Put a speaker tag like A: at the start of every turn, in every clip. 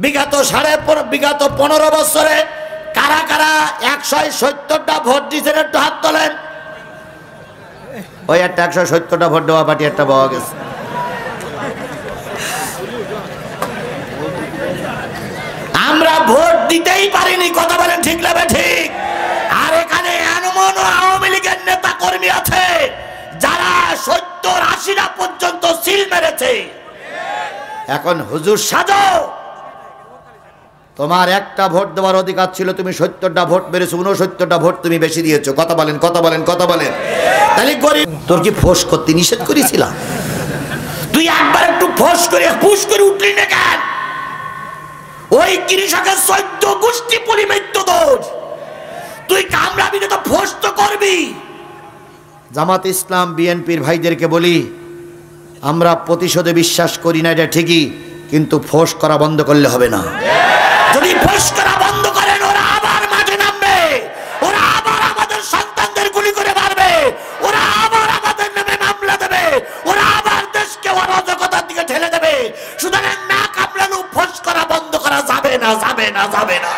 A: বিগত 15 বছরে কারা কারা 170টা ভোট দিয়েছেন একটু হাত তোলেন। ওই একটা 170টা ভোট দেওয়া পার্টি একটা পাওয়া গেছে। আমরা ভোট দিতেই পারিনি, কথা বলেন ঠিক না ঠিক? আর এখানে এমন আওয়ামী লীগের নেতা কর্মী আছে যারা 70-80টা পর্যন্ত সিল মেরেছে। এখন হুজুর সাজো, তোমার একটা ভোট দেওয়ার অধিকার ছিল, তুমি 70টা ভোট মেরেছো, 69টা ভোট তুমি বেশি দিয়েছো। কথা বলেন, কথা বলেন, কথা বলেন। তাহলে গরিব তোর কি ফোঁস করতে নিষেধ করেছিলাম? তুই একবার একটু ফোঁস করে পুশ করে উঠলি না কেন? ওই কৃষকের 14 গোষ্ঠী পরিমিত দোষ, তুই কামড়াবি না তো ফোঁস তো করবি। জামাত ইসলাম বিএনপির ভাইদেরকে বলি, আমরা প্রতিশোধে বিশ্বাস করি না, এটা ঠিকই, কিন্তু ফোঁস করা বন্ধ করলে হবে না। যদি ফোঁস করা বন্ধ করেন, ওরা আবার মাঠে নামবে, ওরা আবার আমাদের সন্তানদের গুলি করে মারবে, ওরা আবার আমাদের নামে মামলা দেবে, ওরা আবার দেশকে অরাজকতার দিকে ঠেলে দেবে। সুতরাং না কামড়ানো ফোঁস করা বন্ধ করা যাবে না, যাবে না, যাবে না।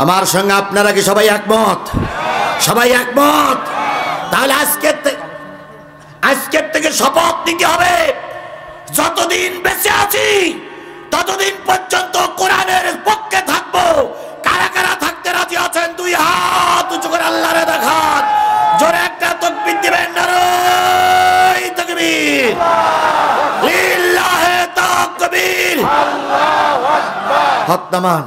A: আমার সঙ্গে আপনারা কি সবাই একমত? সবাই একমত? তাহলে আজকের থেকে শপথ নিতে হবে, যতদিন বেঁচে আছি ততদিন পর্যন্ত কোরআনের পক্ষে থাকবো। কারা কারা থাকতে রাজি আছেন? 2 হাত উঁচু করে আল্লাহরে দেখান, জোরে একটা তাকবীর দিবেন। নারায়ে তাকবীর, লিল্লাহি তাকবীর, আল্লাহু আকবার। হাত নামান।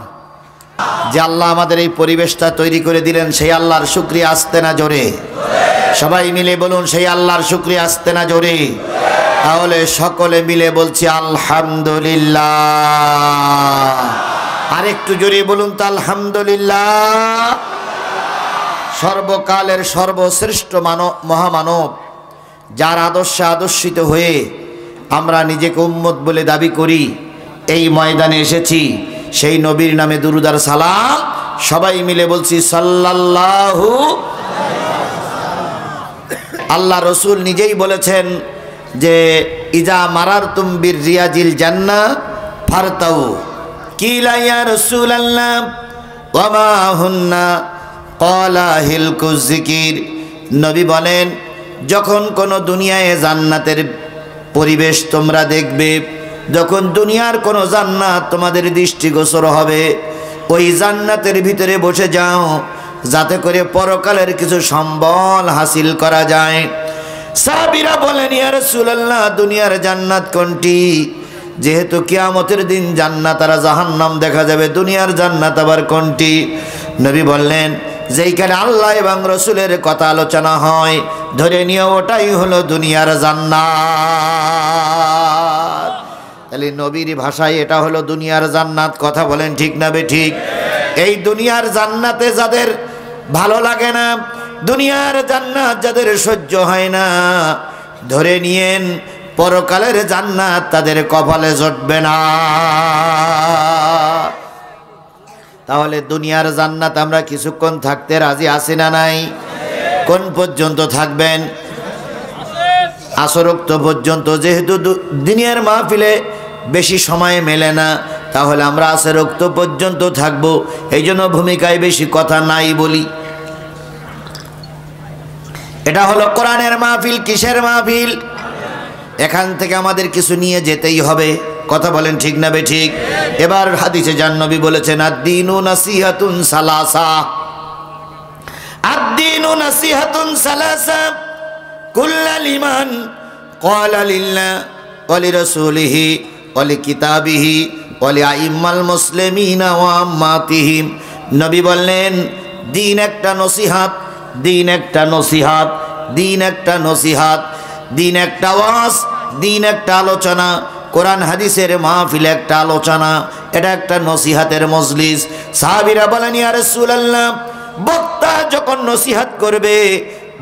A: যে আল্লাহ আমাদের এই পরিবেশটা তৈরি করে দিলেন, সেই আল্লাহর শুকরিয়া আসতে না জোরে? সবাই মিলে বলুন, সেই আল্লাহর শুকরিয়া আসতে না জোরে? তাহলে সকলে মিলে বলছি আলহামদুলিল্লাহ। আরেকটু জোরে বলুন তো আলহামদুলিল্লাহ। সর্বকালের সর্বশ্রেষ্ঠ মহামানব, যার আদর্শে আদর্শিত হয়ে আমরা নিজেকে উম্মত বলে দাবি করি, এই ময়দানে এসেছি, সেই নবীর নামে দুরূদ আর সালাম সবাই মিলে বলছি সাল্লাল্লাহু। আল্লাহ রসুল নিজেই বলেছেন যে ইজা মারারতুম বিরিয়াজিল জান্নাহ ফারতাউ। কিলা ইয়া রাসূলুল্লাহ ওয়া মা হুন্না? ক্বালা হিলকুজ যিকির। নবী বলেন, যখন কোনো দুনিয়ায় জান্নাতের পরিবেশ তোমরা দেখবে, যখন দুনিয়ার কোনো জান্নাত তোমাদের দৃষ্টিগোচর হবে, ওই জান্নাতের ভিতরে বসে যাও, যাতে করে পরকালের কিছু সম্বল হাসিল করা যায়। সাহাবীরা বলেন, ইয়া রাসূলুল্লাহ, দুনিয়ার জান্নাত কোনটি? যেহেতু কিয়ামতের দিন জান্নাত আর জাহান্নাম দেখা যাবে, দুনিয়ার জান্নাত আবার কোনটি? নবী বললেন, যেইখানে আল্লাহ এবং রসুলের কথা আলোচনা হয়, ধরে নিয়ে ওটাই হলো দুনিয়ার জান্নাত। তাহলে নবীর ভাষায় এটা হলো দুনিয়ার জান্নাত। কথা বলেন ঠিক না বেঠিক? এই দুনিয়ার জান্নাতে যাদের ভালো লাগে না, দুনিয়ার জান্নাত যাদের সহ্য হয় না, ধরে নিয়েন পরকালের জান্নাত তাদের কপালে জুটবে না। তাহলে দুনিয়ার জান্নাত আমরা কিছুক্ষণ থাকতে রাজি আছি না নাই? কোন পর্যন্ত থাকবেন? আসরোক্ত পর্যন্ত। যেহেতু দুনিয়ার মাহফিলে বেশি সময় মেলে না, তাহলে আমরা আসরোক্ত পর্যন্ত থাকবো। এই জন্য ভূমিকায় বেশি কথা নাই বলি। এটা হলো কোরআনের মাহফিল। কিসের মাহফিল? এখান থেকে আমাদের কিছু নিয়ে যেতেই হবে। কথা বলেন ঠিক না বেঠিক? এবার হাদিসে যান, নবী বলেছেন, আদ-দীনু নাসিহাতুন সালাসা। আদ-দীনু নাসিহাতুন সালাসা কুল্লা লিমান ক্বালা লিল্লাহ ওয়া লিরাসূলিহি ওয়া লিকিতাবিহি ওয়া লিআইম্মাল মুসলিমিনা ওয়া আম্মাতিহিম। নবী বললেন, দিন একটা নসিহাত, দিন একটা নসিহাত, দিন একটা নসিহাত, দিন একটা ওয়াজ, দিন একটা আলোচনা। কোরআন হাদিসের মাহফিল একটা আলোচনা, এটা একটা নসিহাতের মজলিস। সাহাবীরা বলেন, ইয়া রাসূলুল্লাহ, বক্তা যখন নসিহাত করবে,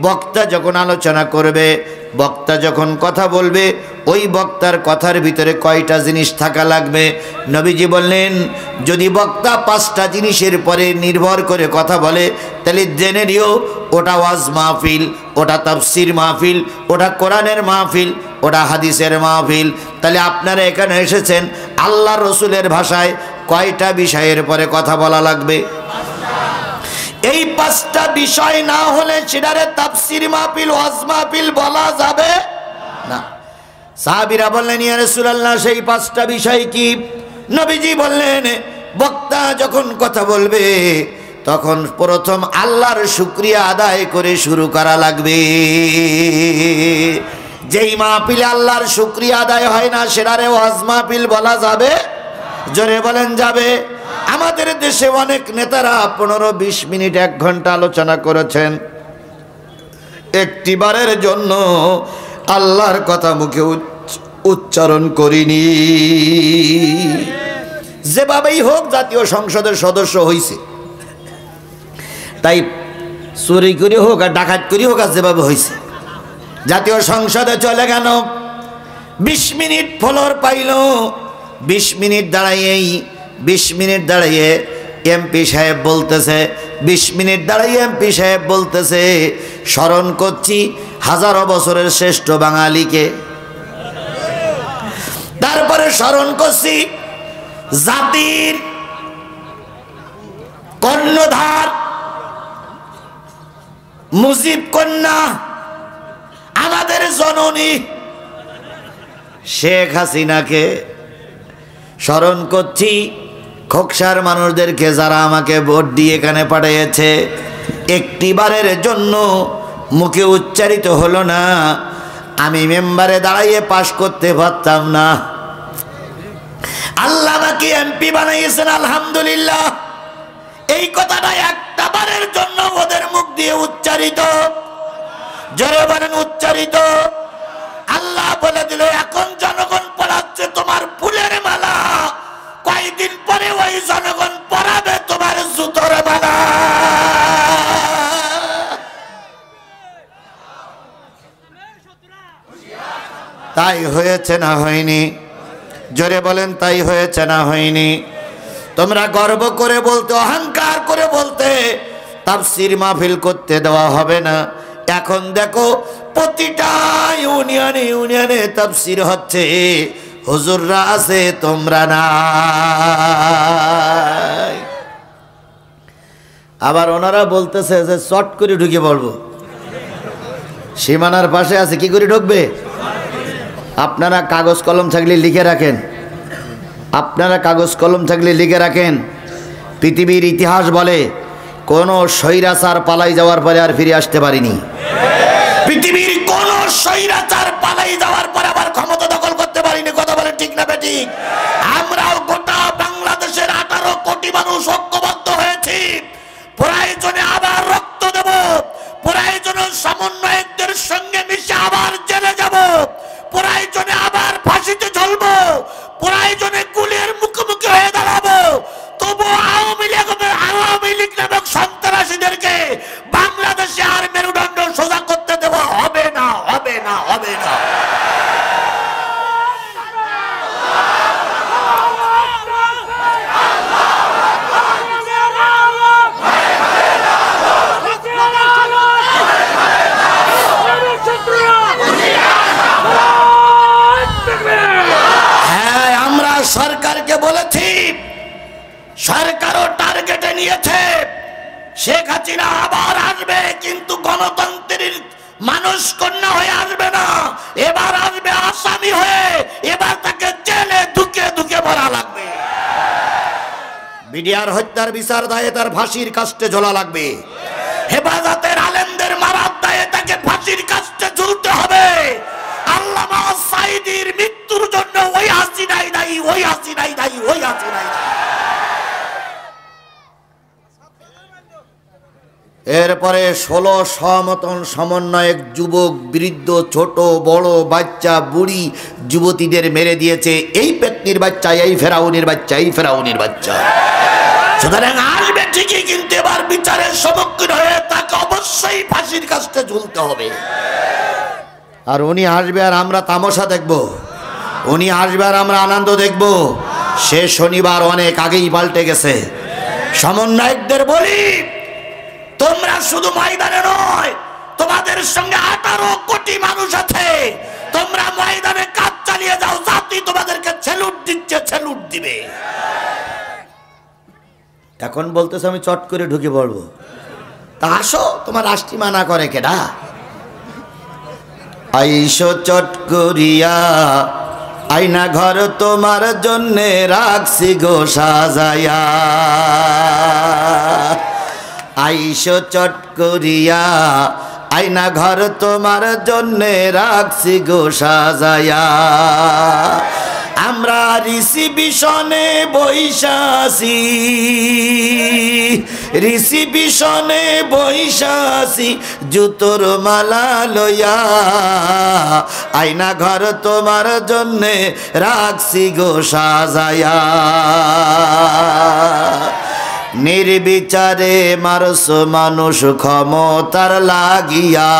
A: বক্তা যখন আলোচনা করবে, বক্তা যখন কথা বলবে ওই বক্তার কথার ভিতরে কয়টা জিনিস থাকা লাগবে? নবীজি বললেন, যদি বক্তা 5টা জিনিসের পরে নির্ভর করে কথা বলে তাহলে জেনে নিও ওটা ওয়াজ মাহফিল, ওটা তাফসির মাহফিল, ওটা কোরআনের মাহফিল, ওটা হাদিসের মাহফিল। তাহলে আপনারা এখানে এসেছেন, আল্লাহ রসুলের ভাষায় কয়টা বিষয়ের পরে কথা বলা লাগবে? এই 5টা বিষয় না হলে সেটারে তাফসির মাহফিল, ওয়াজ মাহফিল বলা যাবে না। সাহাবীরা বললেন, ইয়া রাসূলুল্লাহ, সেই 5টা বিষয় কি? নবীজি বললেন, বক্তা যখন কথা বলবে তখন প্রথম আল্লাহর শুকরিয়া আদায় করে শুরু করা লাগবে। যেই মাহফিলে আল্লাহর শুকরিয়া আদায় হয় না সেটারে ওয়াজ মাহফিল বলা যাবে? জোরে বলেন, যাবে? আমাদের দেশে অনেক নেতারা 15-20 মিনিট 1 ঘন্টা আলোচনা করেছেন, একটিবারের জন্য আল্লাহর কথা মুখে উচ্চারণ করিনি। যেভাবেই হোক জাতীয় সংসদের সদস্য হইছে, তাই চুরি করে হোক আর ডাকাত করে হোক, আর যেভাবে হয়েছে জাতীয় সংসদে চলে গেল, 20 মিনিট ফলোর পাইল। 20 মিনিট দাঁড়াইয়ে এমপি সাহেব বলতেছে, 20 মিনিট দাঁড়াইয়ে এমপি সাহেব বলতেছে, স্মরণ করছি হাজারো বছরের শ্রেষ্ঠ বাঙালিকে। তারপরে স্মরণ করছি জাতির কর্ণধার মুজিব কন্যা, আমাদের জননী শেখ হাসিনাকে। স্মরণ করছি খোকসার মানুষদেরকে যারা আমাকে ভোট দিয়ে এখানে পাঠিয়েছে। একটিবারের জন্য মুখে উচ্চারিত হলো না, আমি মেম্বারে দাঁড়াইয়ে পাশ করতে পারতাম না। আল্লাহ আমাকে এমপি বানাইয়েছেন, আলহামদুলিল্লাহ। এই কথাটা একটা বারের জন্য ওদের মুখ দিয়ে উচ্চারিত, জোরে বলেন উচ্চারিত। আল্লাহ বলে দিল, এখন জনগণ পড়াচ্ছে তোমার ফুলের মালা, কয়েকদিন পরে ওই জনগণ পড়াবে তোমার জুতোর মালা। তাই হয়েছে না হয়নি? জোরে বলেন, তাই হয়েছে না হয়নি? তোমরা গর্ব করে বলতে, অহংকার করে বলতে তাফসীর মাহফিল করতে দেওয়া হবে না। এখন দেখো প্রতিটা ইউনিয়নে তাফসীর হচ্ছে, হুজুররা আছে, তোমরা নাই। আবার ওনারা বলতেছে যে শর্ট করে ঢুকে পড়বো, সীমানার পাশে আছে, কি করে ঢুকবে? আপনারা কাগজ কলম থাকলে লিখে রাখেন, আপনারা কাগজ কলম থাকলে লিখে রাখেন। পৃথিবীর ইতিহাস বলে কোন স্বৈরাচার পালাই যাওয়ার পরে আর ফিরে আসতে পারিনি। পৃথিবীর কোন স্বৈরাচার পালাই যাওয়ার পরে আবার ক্ষমতা দখল করতে পারিনি। কথা বলে ঠিক না বেঠিক? আমরাও গোটা বাংলাদেশের 18 কোটি মানুষ ঐক্যবদ্ধ হয়েছি। প্রয়োজনে আবার রক্ত দেব, প্রয়োজনে সমন্বয়কদের সঙ্গে মিশে আবার জেলে যাব, প্রয়োজনে আবার ফাঁসিতে ঝুলবো, প্রয়োজনে গুলির মুখোমুখি হয়ে দাঁড়াবো। তবু আওয়ামী লীগ নামক সন্ত্রাসীদেরকে বাংলাদেশে আর মেরুদণ্ড সোজা করতে দেওয়া হবে না, হবে না, হবে না। সরকারকে বলেছি, সরকারও টার্গেটে নিয়েছে, শেখ হাসিনা আবার আসবে, কিন্তু গণতন্ত্রের মানুষ কন্যা হয়ে আসবে না, এবার আসবে আসামি হয়ে। এবার তাকে জেলে ধুকে ধুকে ভরা লাগবে। বিডিআর হত্যার বিচার দায়ে তার ফাঁসির কাস্টে ঝোলা লাগবে। হেফাজতের আলেমদের মারার দায়ে তাকে ফাঁসির কাস্টে ঝুলতে হবে। আল্লামা সাঈদীর মৃত্যুর জন্য ওই হাসিনাই দায়ী, ওই হাসিনাই দায়ী, ওই হাসিনাই দায়ী। এরপরে 1600 মতন সমন্বয়ক যুবক, বৃদ্ধ, ছোট বড়, বাচ্চা, বুড়ি, যুবতীদের মেরে দিয়েছে এই পেটনির বাচ্চা, এই ফেরাউনের বাচ্চা, এই ফেরাউনের বাচ্চা। সুতরাং আসবে ঠিকই, কিন্তু এবার বিচারের সম্মুখীন হয়ে তাকে অবশ্যই ফাঁসির কাস্টে ঝুলতে হবে। আর উনি হাসবে আর আমরা তামাশা দেখব, উনি হাসবে আর আমরা আনন্দ দেখব। সে শনিবার অনেক আগেই পাল্টে গেছে। সমন্বয়কদের বলি, তোমরা শুধু ময়দানে নয়, তোমাদের সঙ্গে 18 কোটি মানুষ আছে। তোমরা ময়দানে কাজ চালিয়ে যাও, জাতি তোমাদেরকে সেলুট দিচ্ছে, সেলুট দিবে। এখন বলতেছে আমি চট করে ঢুকে পড়বো, তা আসো, তোমার রাষ্ট্রী মানা করে কেডা? আইসো চট করিয়া, আয়না ঘর তোমার জন্যে রাখছি গো সাজায়া। আইসো চট করিয়া, আয়না ঘর তোমার জন্যে রাখছি গো সাজায়া। আমরা রিসিবিশনে বৈশাসি, রিসিবিশনে বৈশাসি, জুতোর মালা লইয়া। আয়না ঘর তোমার জন্যে রাখছি গো সাজায়া। নির্বিচারে মারস মানুষ ক্ষমতার লাগিয়া।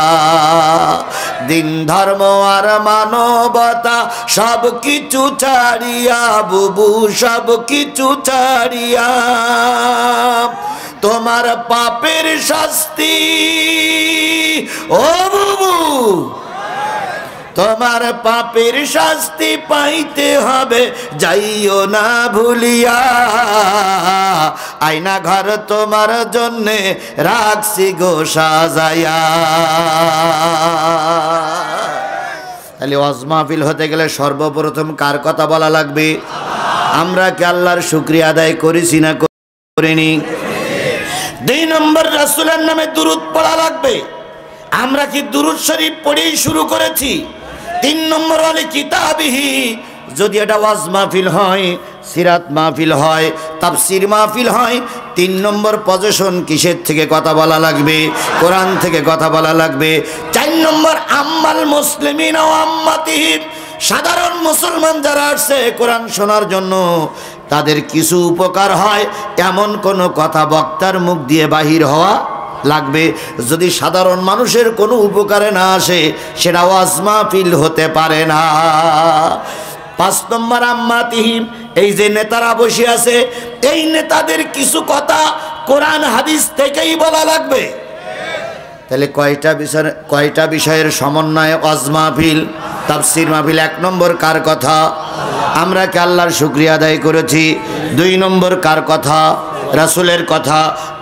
A: দিন ধর্ম আর মানবতা সব কিছু ছাড়িয়া, বুবু সব কিছু ছাড়িয়া। তোমার পাপের শাস্তি ও বুবু, তোমার পাপের শাস্তি পাইতে হবে, যাইও না ভুলিয়া। আয়না ঘর তোমার জন্যে রাখছি গো সাজায়া। তাহলে ওয়াজ মাহফিল হতে গেলে সর্বপ্রথম কার কথা বলা লাগবে? আমরা কি আল্লাহর শুকরিয়া আদায় করেছি না করিনি? 2 নম্বর, রাসূলের নামে দুরূদ পড়া লাগবে। আমরা কি দুরূদ শরীফ পড়েই শুরু করেছি? 3 নম্বর হলে কিতাবিহি, যদি এটা ওয়াজ মাহফিল হয়, সিরাত মাহফিল হয়, তাফসীর মাহফিল হয়, 3 নম্বর পজিশন কিসের থেকে কথা বলা লাগবে? কোরআন থেকে কথা বলা লাগবে। 4 নম্বর, আম্মাল মুসলিমিন ও আম্মাতিহিম, সাধারণ মুসলমান যারা আসছে কোরআন শোনার জন্য, তাদের কিছু উপকার হয় এমন কোনো কথা বক্তার মুখ দিয়ে বাহির হওয়া লাগবে। যদি সাধারণ মানুষের কোনো উপকারে না আসে, সেটা ওয়াজ মাহফিল হতে পারে না। 5 নম্বর, আম্মাতিহিম, এই যে নেতারা বসে আছে, এই নেতাদের কিছু কথা কোরআন হাদিস থেকেই বলা লাগবে। তাহলে কয়টা বিষয়ের সমন্বয়ে ওয়াজ মাহফিল, তাফসীর মাহফিল? 1 নম্বর, কার কথা? আমরা কি আল্লাহর শুকরিয়া আদায় করেছি? 2 নম্বর, কার কথা? রাসূলের কথা।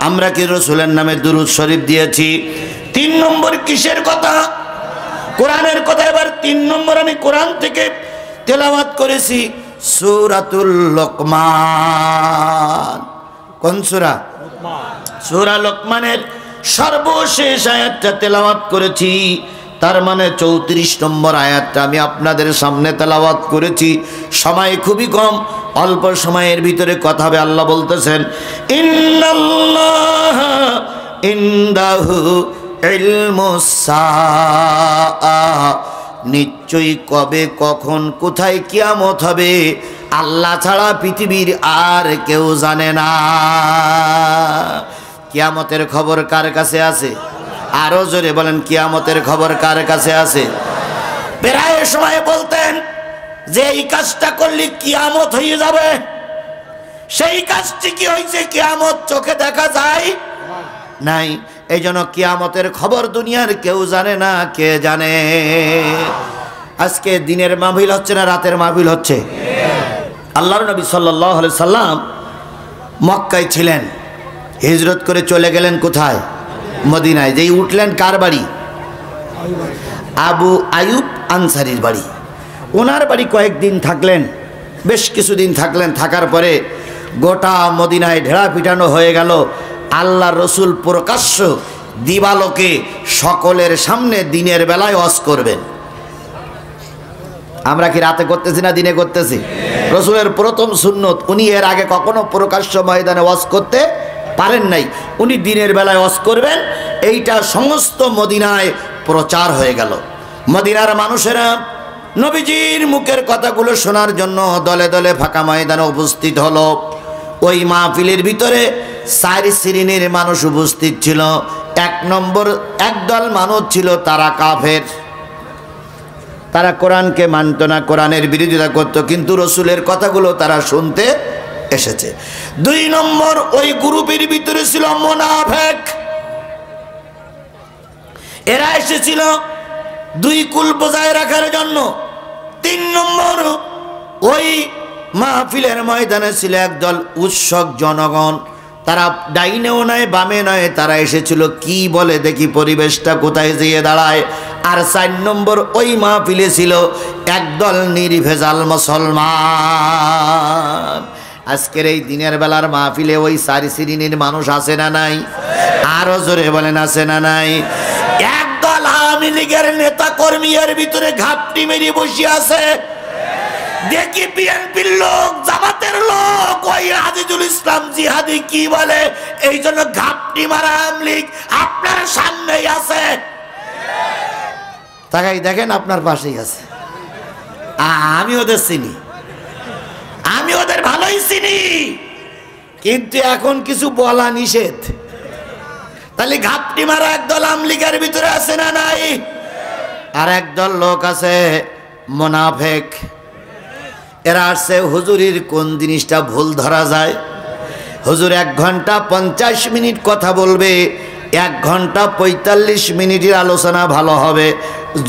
A: আমরা কি রাসূলের নামে দুরূদ শরীফ দিয়েছি? 3 নম্বর, কিসের কথা? কোরআনের কথা। এবার 3 নম্বর, আমি কোরআন থেকে তেলাওয়াত করেছি সূরাতুল লোকমান। কোন সূরা? সূরা লোকমানের সর্বশেষ আয়াতটা তেলাওয়াত করেছি। তার মানে 34 নম্বর আয়াতটা আমি আপনাদের সামনে তেলাওয়াত করেছি। সময় খুবই কম, অল্প সময়ের ভিতরে কথা হবে। আল্লাহ বলতেছেন, ইন্নাল্লাহা ইনদাহু ইলমুস সাআহ, নিশ্চয়ই কবে কখন কোথায় কিয়ামত হবে আল্লাহ ছাড়া পৃথিবীর আর কেউ জানে না। কিয়ামতের খবর কার কাছে আছে? আরো জোরে বলেন, কিয়ামতের খবর কার কাছে আছে? প্রায় সময় বলতেন যে এই কাজটা করলে কিয়ামত হয়ে যাবে। সেই কাজটি কি হয়েছে? কিয়ামত চোখে দেখা যায় নাই। এই জন্য কিয়ামতের খবর দুনিয়ার কেউ জানে না। কে জানে? আজকে দিনের মাহফিল হচ্ছে না রাতের মাহফিল হচ্ছে? আল্লাহর নবী সাল্লাল্লাহু আলাইহি সাল্লাম মক্কায় ছিলেন, হিজরত করে চলে গেলেন কোথায়? মদিনায়। যেই উঠলেন কার বাড়ি? আবু আয়ুব আনসারীর বাড়ি। ওনার বাড়ি কয়েকদিন থাকলেন, বেশ কিছুদিন থাকলেন। থাকার পরে গোটা মদিনায় ঢেড়া পিটানো হয়ে গেল। আল্লাহ রসুল প্রকাশ্য দিবালোকে সকলের সামনে দিনের বেলায় ওয়াজ করবেন। আমরা কি রাতে করতেছি না দিনে করতেছি? রসুলের প্রথম সুন্নত, উনি এর আগে কখনো প্রকাশ্য ময়দানে ওয়াজ করতে পারেন নাই। উনি দিনের বেলায় ওয়াজ করবেন। এইটা সমস্ত মদিনায় প্রচার হয়ে গেল। মদিনার মানুষেরা নবীজির মুখের কথাগুলো শোনার জন্য দলে দলে ফাঁকা ময়দানে উপস্থিত হলো। ওই মাহফিলের ভিতরে 4 শ্রেণীর মানুষ উপস্থিত ছিল। 1 নম্বর একদল মানুষ ছিল, তারা কাফের। তারা কোরআনকে মানত না, কোরআনের বিরোধিতা করত, কিন্তু রসুলের কথাগুলো তারা শুনতে এসেছে। 2 নম্বর, ওই গ্রুপের ভিতরে ছিল মুনাফিক। এরা এসেছিল 2 কুল বজায় রাখার জন্য। 3 নম্বর, ওই মাহফিলের ময়দানে ছিল একদল উৎসুক জনগণ, তারা ডাইনেও নয় বামে নয়, তারা এসেছিল কি বলে দেখি পরিবেশটা কোথায় যেয়ে দাঁড়ায়। আর 4 নম্বর, ওই মাহফিলে ছিল একদল নির্ভেজাল মুসলমান। আজকের এই দিনের বেলার মাহফিলে ওই 4 শ্রেণীর মানুষ আছে না নাই? আরো জোরে বলেন আছে না নাই? একদল আওয়ামী লীগের নেতা কর্মীর ভিতরে ঘাপটি মেরে বসে আছে। দেখি বিএনপির লোক, জামাতের লোক, ওই আজিজুল ইসলাম জিহাদি কি বলে, এই জন্য ঘাপটি মারা আওয়ামী লীগ আপনার সামনেই আছে। তাকাই দেখেন আপনার পাশেই আছে। আমি ওদের চিনি, আমি ওদের ভালোই চিনি, কিন্তু এখন কিছু বলা নিষেধ। তাহলে ঘাপটি মারা একদল আওয়ামী লীগের ভিতরে আছে না নাই? আর একদল লোক আছে মুনাফিক। এরা আসছে হুজুরির কোন জিনিসটা ভুল ধরা যায়। হুজুর 1 ঘন্টা 50 মিনিট কথা বলবে, 1 ঘন্টা 45 মিনিটের আলোচনা ভালো হবে।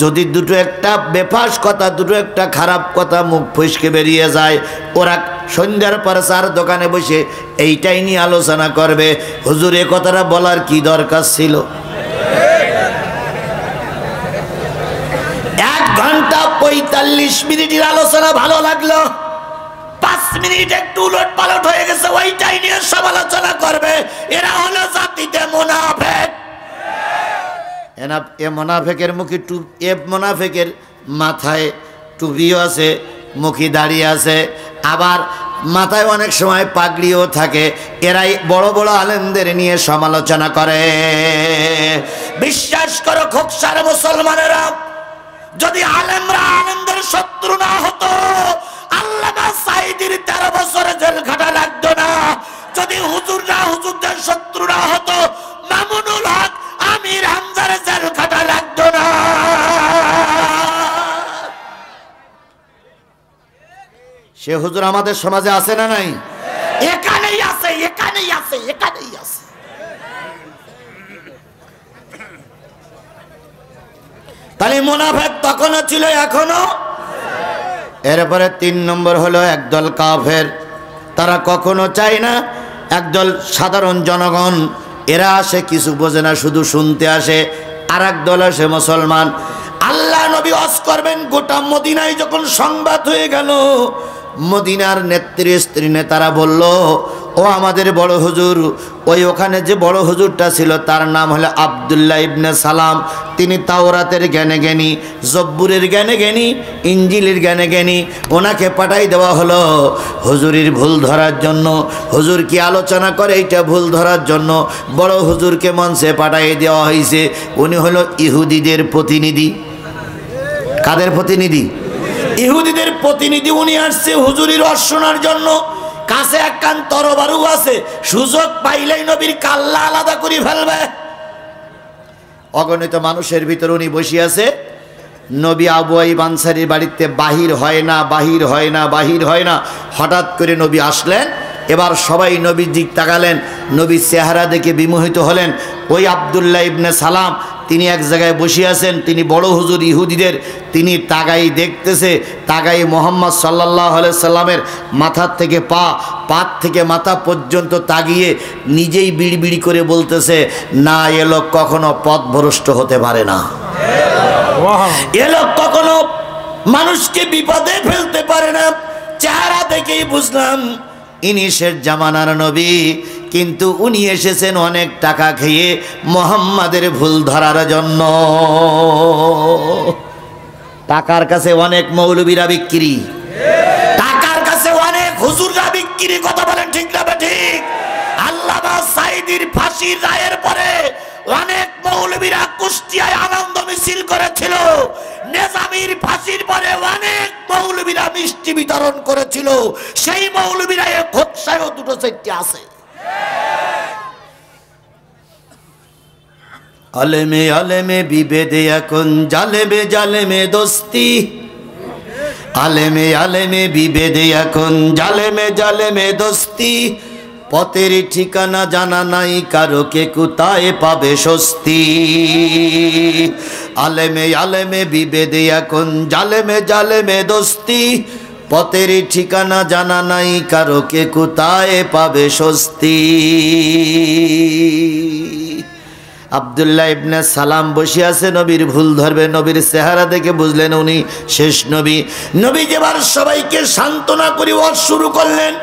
A: যদি দুটো একটা বেফাস কথা, দুটো একটা খারাপ কথা মুখ ফসকে বেরিয়ে যায়, ওরা সন্ধ্যার পর 4 দোকানে বসে এইটাই নিয়ে আলোচনা করবে। হুজুর এ কথাটা বলার কি দরকার ছিল? 1 ঘন্টা 45 মিনিটের আলোচনা ভালো লাগলো, 5 মিনিট একটু উলট পালট হয়ে গেছে, ওইটাই নিয়ে সমালোচনা করবে। এরা হলো জাতিতে মুনাফিক। এ মুনাফিকের মুখে মুনাফিকের মাথায় টুপিও আছে, মুখে দাঁড়িয়ে আছে, আবার মাথায় অনেক সময় পাগড়িও থাকে। এরাই বড় বড় আলেমদের নিয়ে সমালোচনা করে। বিশ্বাস করো খোকসার মুসলমানেরা, যদি আলেমরা আলেমদের শত্রু না হতো, আল্লামা সাঈদীর 13 বছরে জেল খাটা লাগতো না। যদি হুজুররা হুজুরদের শত্রু না হতো, মামুনুল হক আমির হামজার জেল খাটা লাগতো না। সে হুজুর আমাদের সমাজে আছে না নাই? এখানেই আছে, এখানেই আছে, এখানেই আছে। তাহলে মুনাফিক তখনও ছিল, এখনো। এরপরে 3 নম্বর হলো একদল কাফের। তারা কখনো চায় না একদল সাধারণ জনগণ, এরা আসে কিছু বোঝে না, শুধু শুনতে আসে। আর একদল আসে মুসলমান। আল্লাহ নবী ওয়াজ করবেন, গোটা মদিনায় যখন সংবাদ হয়ে গেল, মদিনার নেতৃস্ত্রী নেতারা বলল, ও আমাদের বড় হুজুর, ওই ওখানে যে বড় হুজুরটা ছিল তার নাম হলো আব্দুল্লাহ ইবনে সালাম। তিনি তাওরাতের জ্ঞানে জ্ঞানী, জব্বুরের জ্ঞানে জ্ঞানী, ইঞ্জিলের জ্ঞানে জ্ঞানী। ওনাকে পাঠাই দেওয়া হলো হুজুরের ভুল ধরার জন্য। হুজুর কি আলোচনা করে এইটা ভুল ধরার জন্য বড় হুজুরকে মঞ্চে পাঠাই দেওয়া হয়েছে। উনি হলো ইহুদিদের প্রতিনিধি। কাদের প্রতিনিধি? ইহুদিদের প্রতিনিধি। উনি আসছে হুজুরের ওয়াজ শোনার জন্য। কাছে একখান তরবারু আছে, সুযোগ পাইলেই নবীর কাল্লা আলাদা করে ফেলবে। অগণিত মানুষের ভিতর উনি বসে আছে। নবী আবু আইয়ুব আনসারীর বাড়িতে বাহির হয় না, বাহির হয় না, বাহির হয় না। হঠাৎ করে নবী আসলেন। এবার সবাই নবীর দিক তাকালেন, নবীর চেহারা দেখে বিমোহিত হলেন। ওই আব্দুল্লাহ ইবনে সালাম তিনি এক জায়গায় বসে আছেন, তিনি বড় হুজুর ইহুদিদের। তিনি তাগাই দেখতেছে, তাগাই মোহাম্মদ সাল্লাল্লাহু আলাইহি সাল্লামের মাথার থেকে পাত থেকে মাথা পর্যন্ত তাগিয়ে নিজেই বিড়বিড়ি করে বলতেছে, না এ লোক কখনো পথভ্রষ্ট হতে পারে না, এ লোক কখনো মানুষকে বিপদে ফেলতে পারে না। চেহারা দেখেই বুঝলাম ইনি শেষ জামানার নবী, কিন্তু উনি এসেছেন অনেক টাকা খেয়ে মুহাম্মাদের ভুল ধরার জন্য। টাকার কাছে অনেক মৌলবীরা বিক্রি, টাকার কাছে অনেক হুজুররা বিক্রি। কথা বলেন ঠিক না ঠিক? আল্লামা সাঈদীর ফাঁসির রায়ের পরে অনেক মৌলবীরা কুষ্টিয়ায় আনন্দ মিছিল করেছিল। নেজামির ফাঁসির পরে অনেক মৌলবীরা মিষ্টি বিতরণ করেছিল। সেই মৌলবীরা এই খোকসায়ও 2-4টি আছে। আলেমে আলেমে বিভেদে এখন জালেমে জালেমে দোস্তি। আলেমে আলেমে বিভেদে এখন জালেমে জালেমে দোস্তি, পথের ঠিকানা জানা নাই কারো কে কোথায় পাবে স্বস্তি। আলেমে আলেমে বিভেদে এখন জালেমে জালেমে দোস্তি, পথের ঠিকানা জানা নাই কারো কে কোথায় পাবে স্বস্তি। আব্দুল্লাহ ইবনে সালাম বসে আছে, নবীর ভুল ধরবে, নবীর চেহারা দেখে বুঝলেন উনি শেষ নবী। নবী যেবার সবাইকে সান্ত্বনা করে ওয়াজ শুরু করলেন,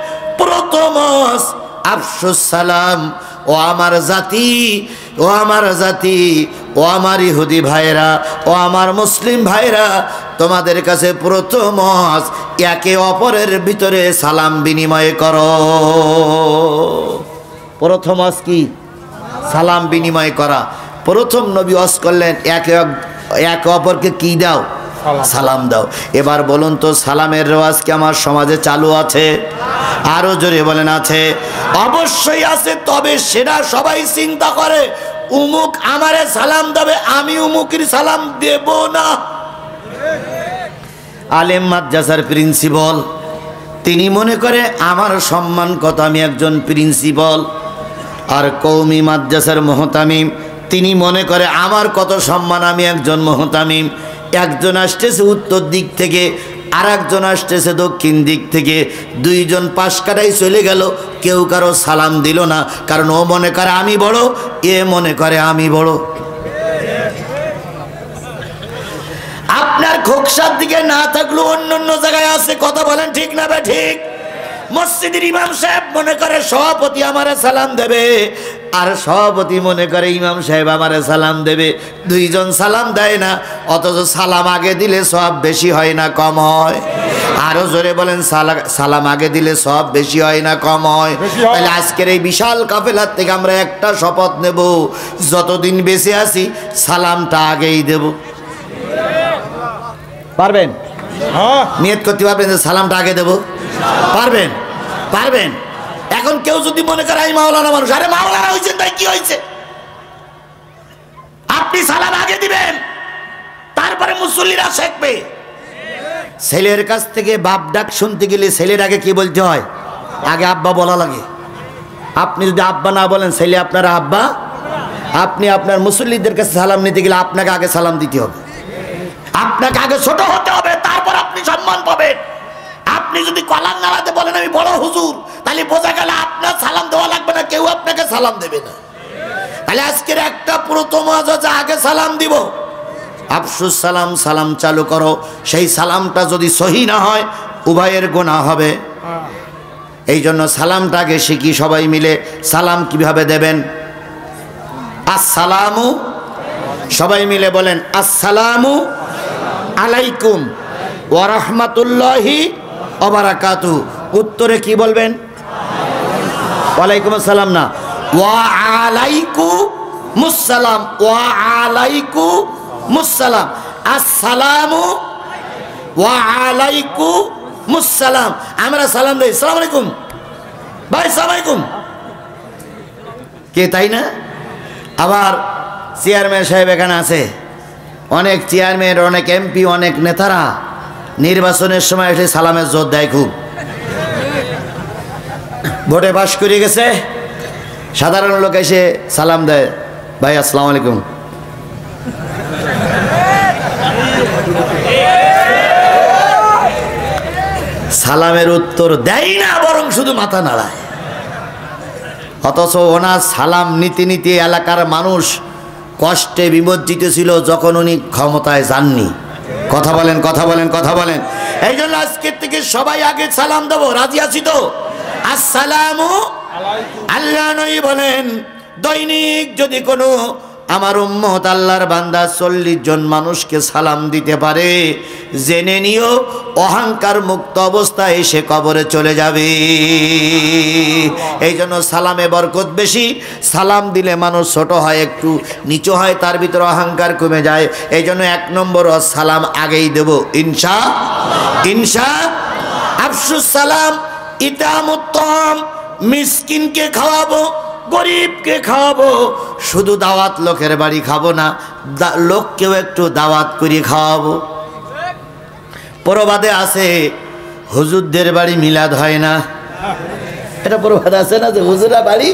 A: প্রথম আফসুস সালাম, ও আমার জাতি, ও আমার জাতি, ও আমার ইহুদি ভাইরা, ও আমার মুসলিম ভাইরা, তোমাদের কাছে প্রথম একে অপরের ভিতরে সালাম বিনিময় করো। প্রথম কি? সালাম বিনিময় করা। প্রথম নবী ওয়াজ করলেন একে অপরকে কি দাও? সালাম দাও। এবার বলুন তো সালামের রেওয়াজ কি আমার সমাজে চালু আছে? আরো জোরে বলেন আছে? অবশ্যই আছে। তবে সেটা সবাই চিন্তা করে উমুক আমারে সালাম দেবে, আমি উমুকের সালাম দেব না। আলেম মাদ্রাসার প্রিন্সিপাল তিনি মনে করে আমার সম্মান কত, আমি একজন প্রিন্সিপাল। আর কওমি মাদ্রাসার মুহতামিম তিনি মনে করে আমার কত সম্মান, আমি একজন মুহতামিম। একজন আসতেছে উত্তর দিক থেকে, আর একজন আসতেছে দক্ষিণ দিক থেকে, দুইজন পাশ কাটাই চলে গেল, কেউ কারো সালাম দিল না, কারণ ও মনে করে আমি বড়, এ মনে করে আমি বড়। আপনার খোকসার দিকে না থাকলেও অন্য অন্য জায়গায় আছে, কথা বলেন ঠিক না? ঠিক। মসজিদের ইমাম সাহেব মনে করে সভাপতি আমারে সালাম দেবে, আর সভাপতি মনে করে ইমাম সাহেব আমারে সালাম দেবে। দুইজন সালাম দেয় না, অথচ সালাম আগে দিলে সব বেশি হয় না কম হয়? আরো জোরে বলেন, সালাম আগে দিলে সব বেশি হয় না কম হয়? তাহলে আজকের এই বিশাল কাফেলার থেকে আমরা একটা শপথ নেব, যতদিন বেঁচে আছি সালামটা আগেই দেব। পারবেন? নিয়ত করতে পারবেন যে সালামটা আগে দেব? পারবেন? পারবেন? এখন কেউ যদি মনে করে আমি মাওলানা মানুষ, আরে মাওলানা হয়েছেন তাই কি হয়েছে? আপনি সালাম আগে দিবেন, তারপরে মুসল্লিরা শিখবে। ছেলের কাছ থেকে বাপ ডাক শুনতে গেলে ছেলের আগে কি বলতে হয়? আগে আব্বা বলা লাগে। আপনি যদি আব্বা না বলেন, ছেলে আপনার আব্বা। আপনি আপনার মুসল্লিদের কাছে সালাম নিতে গেলে আপনাকে আগে সালাম দিতে হবে, আপনাকে আগে ছোট হতে হবে, তারপর আপনি সম্মান পাবেন। আপনি যদি কলার নাড়াতে বলেন আমি বড় হুজুর, তাহলে বোঝা গেল আপনার সালাম দেওয়া লাগবে না, কেউ আপনাকে সালাম দেবে না। তাহলে আজকের একটা প্রথম আগে সালাম দিব, আফসুস সালাম, সালাম চালু করো। সেই সালামটা যদি সহি না হয় উভয়ের গুনাহ হবে। এই জন্য সালামটা আগে শিখি সবাই মিলে। সালাম কিভাবে দেবেন? আসসালামু, সবাই মিলে বলেন আসসালামু আলাইকুম ওয়া রাহমাতুল্লাহি ওয়া বারাকাতুহু। উত্তরে কি বলবেন? ওয়ালাইকুম আসসালাম না, ওয়া আলাইকুমুস সালাম, ওয়া আলাইকুমুস সালাম। আসসালামু ওয়া আলাইকুমুস সালাম। আমরা সালাম দেই, আসসালামু আলাইকুম ভাই, আসসালামু আলাইকুম। কে তাই না? আবার চেয়ারম্যান সাহেব এখানে আছে, অনেক চেয়ারম্যান, অনেক এমপি, অনেক নেতারা নির্বাচনের সময় এসে সালামের জোর দেয় খুব। ভোটে পাশ করে গেছে, সাধারণ লোক এসে সালাম দেয়, ভাই আসসালামু আলাইকুম। সালামের উত্তর দেয় না, বরং শুধু মাথা নাড়ায়। অথচ ওনার সালাম নীতি নীতি এলাকার মানুষ কষ্টে বিমজ্জিত ছিল যখন উনি ক্ষমতায় যাননি। কথা বলেন, কথা বলেন, কথা বলেন। এই জন্য আজকের থেকে সবাই আগে সালাম দেবো। রাজি আছি তো? আসসালামু আলাইকুম। আল্লাহ নবী বলেন, দৈনিক যদি কোনো আমার উম্মত আল্লাহর বান্দা 40 জন মানুষকে সালাম দিতে পারে, জেনে নিও অহংকার মুক্ত অবস্থায় সে কবরে চলে যাবে। এই জন্য সালামে বরকত বেশি। সালাম দিলে মানুষ ছোট হয়, একটু নিচু হয়, তার ভিতরে অহংকার কমে যায়। এই জন্য 1 নম্বর সালাম আগেই দেব ইনশা। আফসুস সালাম, ইতামুত তাআম, মিসকিনকে খাওয়াবো, গরিবকে খাওয়াবো। শুধু দাওয়াত লোকের বাড়ি খাবো না, লোককেও একটু দাওয়াত করে খাওয়াবো। প্রবাদে আছে হুজুরদের বাড়ি মিলাদ হয় না, এটা প্রবাদ আছে না যে হুজুরা বাড়ি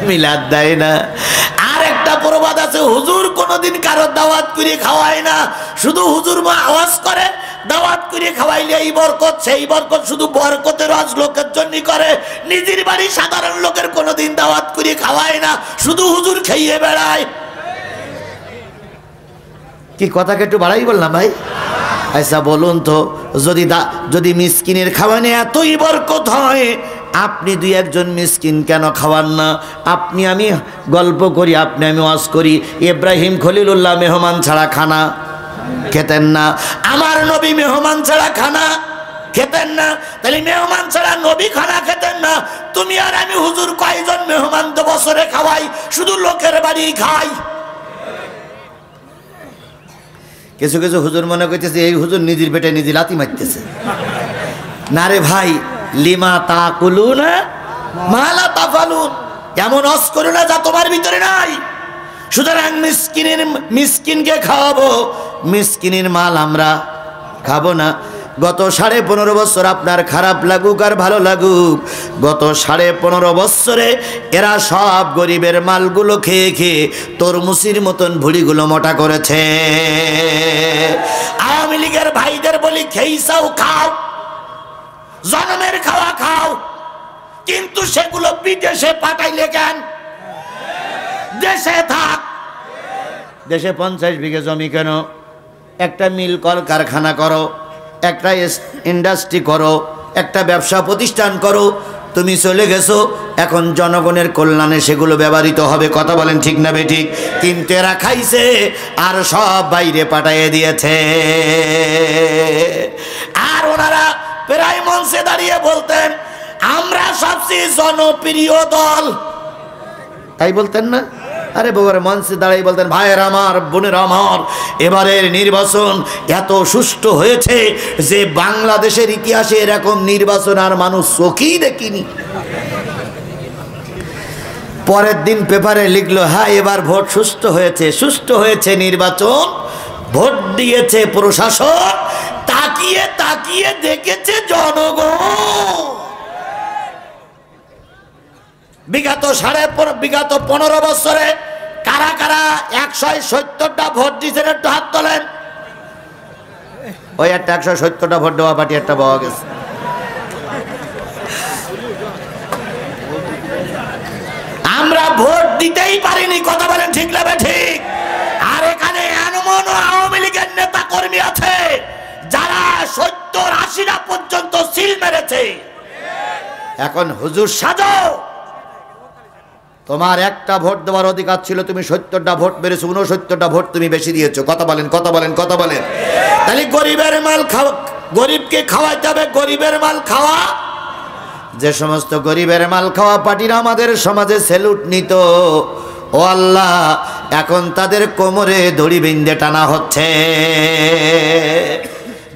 A: মিলাদ দেয় না। আর একটা প্রবাদ আছে হুজুর কোনোদিন কারো দাওয়াত করে খাওয়ায় না, শুধু হুজুর মা আওয়াজ করে দাওয়াত করে খাওয়াইলে এই বরকত সেই বরকত, শুধু বরকতের আজ লোকের জন্য করে, নিজের বাড়ি সাধারণ লোকের কোনোদিন দাওয়াত করে খাওয়ায় না, শুধু হুজুর খাইয়ে বেড়ায়। কি কথাকে একটু বাড়াই বললাম ভাই? আচ্ছা বলুন তো, যদি মিসকিনের খাওয়ানে এতই বরকত হয়, আপনি দুই একজন মিসকিন কেন খাওয়ান না? আপনি আমি গল্প করি, আপনি আমি ওয়াজ করি, ইব্রাহিম খলিলুল্লাহ মেহমান ছাড়া খানা খেতেন না, আমার নবী মেহমান ছাড়া খানা খেতেন না, তাহলে মেহমান ছাড়া নবী খানা খেতেন না। তুমি আর আমি হুজুর কয়জন মেহমান তো বছরে খাওয়াই, শুধু লোকের বাড়ি খাই। কিছু কিছু হুজুর মনে করতেছে এই হুজুর নিজের পেটে নিজে লাথি মারতেছে। না রে ভাই, লিমা তাকুলুনা মা লা তাফালুন, এমন অস করো না যা তোমার ভিতরে নাই। সুতরাং মিসকিনকে খাওয়াবো, মিসকিনের মাল আমরা খাবো না। গত 15.5 বছর, আপনার খারাপ লাগুক আর ভালো লাগুক, গত 15.5 বছরে এরা সব গরিবের মালগুলো খেয়ে খেয়ে তরমুসির মতন ভুড়িগুলো মোটা করেছে। আওয়ামী লীগের ভাইদের বলি খেইসাও খাও, জনমের খাওয়া খাও, কিন্তু সেগুলো বিদেশে পাঠাইলে কেন? দেশে থাক। দেশে 50 বিঘে জমি কেন? একটা মিল কল কারখানা করো, একটা ইন্ডাস্ট্রি করো, একটা ব্যবসা প্রতিষ্ঠান করো। তুমি চলে গেছো, এখন জনগণের কল্যাণে সেগুলো ব্যবহৃত হবে। কথা বলেন ঠিক না বেঠিক? কিন্তু এরা খাইছে আর সব বাইরে পাঠিয়ে দিয়েছে। আর ওনারা প্রায় মঞ্চে দাঁড়িয়ে বলতেন আমরা সবচেয়ে জনপ্রিয় দল, তাই বলতেন না? আরে বাবার মঞ্চে দাঁড়িয়ে বলতেন ভাইয়ের আমার, বোনের আমার, এবারের নির্বাচন এত সুষ্ঠু হয়েছে যে বাংলাদেশের ইতিহাসে এরকম নির্বাচন আর মানুষ চোখেই দেখিনি। পরের দিন পেপারে লিখলো হ্যাঁ এবার ভোট সুষ্ঠু হয়েছে, সুষ্ঠু হয়েছে নির্বাচন, ভোট দিয়েছে প্রশাসন, তাকিয়ে তাকিয়ে দেখেছে জনগণ। বিগত 15 বছরে কারা কারা 170টা ভোট দিয়েছেন একটু হাত তোলেন। ওই একটা 170টা ভোট দেওয়া পার্টি একটা পাওয়া গেছে। আমরা ভোট দিতেই পারিনি। কথা বলেন ঠিক না ঠিক? আর এখানে এমন আওয়ামী লীগের নেতা কর্মী আছে যারা 70-80টা পর্যন্ত সিল মেরেছে। এখন হুজুর সাজো, তোমার একটা ভোট দেওয়ার অধিকার ছিল, তুমি 70টা ভোট মেরেছো, 69টা ভোট তুমি বেশি দিয়েছো। কথা বলেন, কথা বলেন, কথা বলেন। তাহলে গরিবের মাল খাওয়া, গরিবকে খাওয়াইতে হবে, গরিবের মাল খাওয়া। যে সমস্ত গরিবের মাল খাওয়া পার্টিরা আমাদের সমাজে স্যালুট নিত, ও আল্লাহ এখন তাদের কোমরে দড়ি বেঁধে টানা হচ্ছে।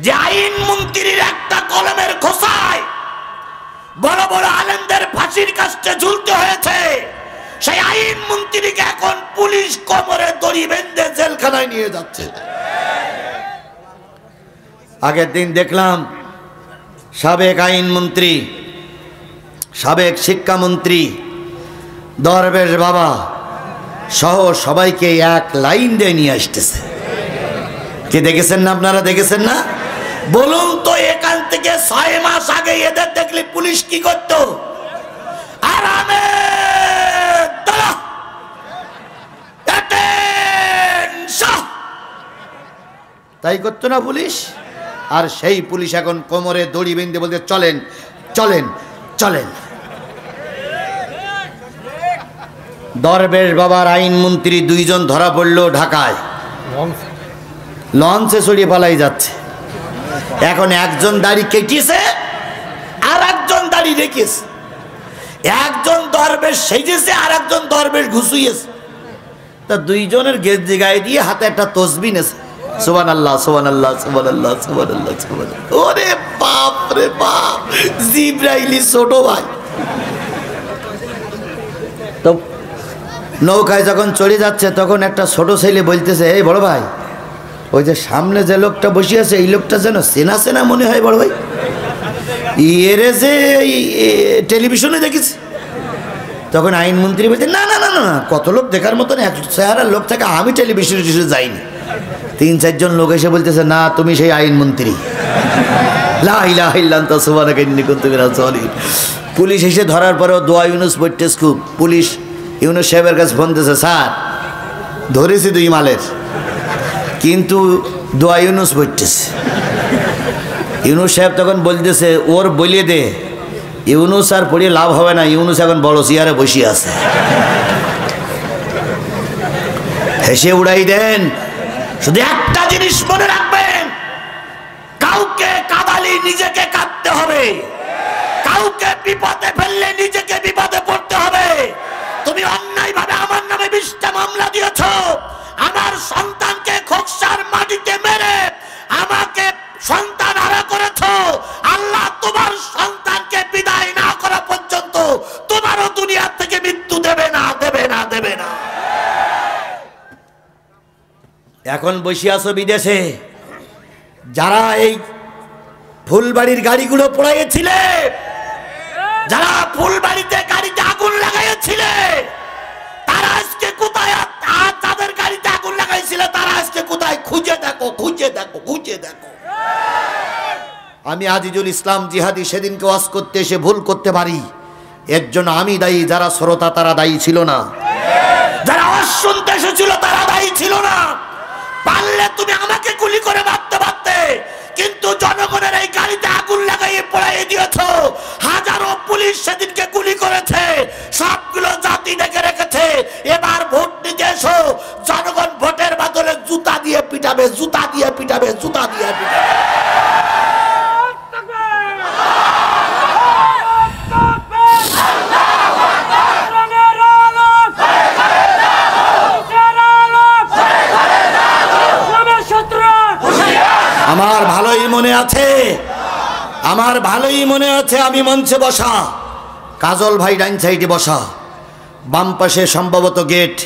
A: যে আইন মন্ত্রীর একটা কলমের খোসায় বড় বড় আলেমদের ফাঁসির কাস্টে ঝুলতে হয়েছে, সেই আইন মন্ত্রীকে এখন পুলিশ কোমরে দড়ি বেঁধে জেলখানায় নিয়ে যাচ্ছে। আগের দিন দেখলাম সাবেক আইনমন্ত্রী, সাবেক শিক্ষামন্ত্রী দরবেশ বাবা সহ সবাইকে এক লাইন দিয়ে নিয়ে আসতেছে। কি দেখেছেন না আপনারা? দেখেছেন না? বলুন তো, এখান থেকে 6 মাস আগে এদের দেখলে পুলিশ কি করত? আরামে তাই করতো না পুলিশ? আর সেই পুলিশ এখন কোমরে দড়ি বেঁধে বলতে চলেন চলেন চলেন। দরবেশ বাবার আইনমন্ত্রী 2 জন ধরা পড়লো ঢাকায়, লঞ্চে চড়িয়ে পালাই যাচ্ছে। এখন একজন দাড়ি কেটেছে আর একজন দাড়ি রেখেছে, একজন দরবেশ সেজেছে আর একজন দরবেশ ঘুষিয়েছে। তা 2 জনের গেঞ্জি গায়ে দিয়ে হাতে একটা তসবিহ নেছে, সুবহানাল্লাহ সুবহানাল্লাহ সুবহানাল্লাহ সুবহানাল্লাহ সুবহানাল্লাহ। ওরে বাপ রে বাপ, জিবরাইলি ছোট ভাই। তো নৌকায় যখন চড়ে যাচ্ছে তখন একটা ছোট ছেলে বলতেছে এই বড় ভাই ওই যে সামনে যে লোকটা বসে আছে এই লোকটা যেন চেনা চেনা মনে হয় বড় ভাই, এরে যে টেলিভিশনে দেখেছি। তখন আইনমন্ত্রী বলছে না না না না না, কত লোক দেখার মতন এক চেহারার লোক থাকে, আমি টেলিভিশনে যাইনি। 3-4 জন লোক এসে বলতেছে না তুমি সেই আইনমন্ত্রী। পুলিশ এসে ধরার পরেও দোয়া ইউনুস বলতেছে খুব, পুলিশ ইউনুস সাহেবের কাছে ফোন দিয়েছে, স্যার ধরেছি 2 মালের, কিন্তু দোয়া ইউনুস বলতেছে। ইউনুস সাহেব তখন বলতেছে ওর বলিয়ে দে, ইউনুস আর পড়িয়ে লাভ হবে না, ইউনুস এখন বড় চেয়ারে বসে আছে। হেসে উড়াই দেন। শুধু একটা জিনিস মনে রাখবেন, কাউকে কাঁদালি নিজেকে কাঁদতে হবে, কাউকে বিপদে ফেললে নিজেকে বিপদে পড়তে হবে। তুমি অন্যায় ভাবে আমার নামে 20টা মামলা দিয়েছ, আমার সন্তানকে খোকসার মাটিতে মেরে আমাকে সন্তান হারা করেছ। আল্লাহ তোমার সন্তানকে বিদায় না করা পর্যন্ত তোমারও দুনিয়া থেকে মৃত্যু দেবে না, দেবে না, দেবে না। এখন বসে আছো বিদেশে, যারা এই ফুলবাড়ির গাড়িগুলো পোড়াইয়েছিলে, যারা ফুলবাড়িতে গাড়িতে আগুন লাগাইয়েছিলে, তারা আজকে কোথায়? আর তাদের গাড়িতে আগুন লাগাইছিলে তারা আজকে কোথায়? খুঁজে দেখো, খুঁজে দেখো, খুঁজে দেখো। আমি আজিজুল ইসলাম জিহাদি সেদিনকে ওয়াজ করতে এসে ভুল করতে পারি, এর জন্য আমি দায়ী। যারা শ্রোতা তারা দায়ী ছিল না, যারা ওয়াজ শুনতে এসেছিল তারা দায়ী ছিল না। পারলে তুমি আমাকে গুলি করে মারতে পারতে, কিন্তু জনগণের এই গাড়িতে আগুন লাগাইয়ে পড়াইয়ে দিয়েছো। হাজারো পুলিশ সেদিনকে গুলি করেছে, সবগুলো জাতি ডেকে রেখেছে। এবার ভোট নিতে এসো, জনগণ ভোটের বদলে জুতা দিয়ে পিটাবে, জুতা দিয়ে পিটাবে, জুতা দিয়ে পিটাবে। আমার ভালোই মনে আছে, আমার ভালোই মনে আছে, আমি মঞ্চে বসা, কাজল ভাই ডাইন সাইডে বসা, বাম পাশে সম্ভবত গেট,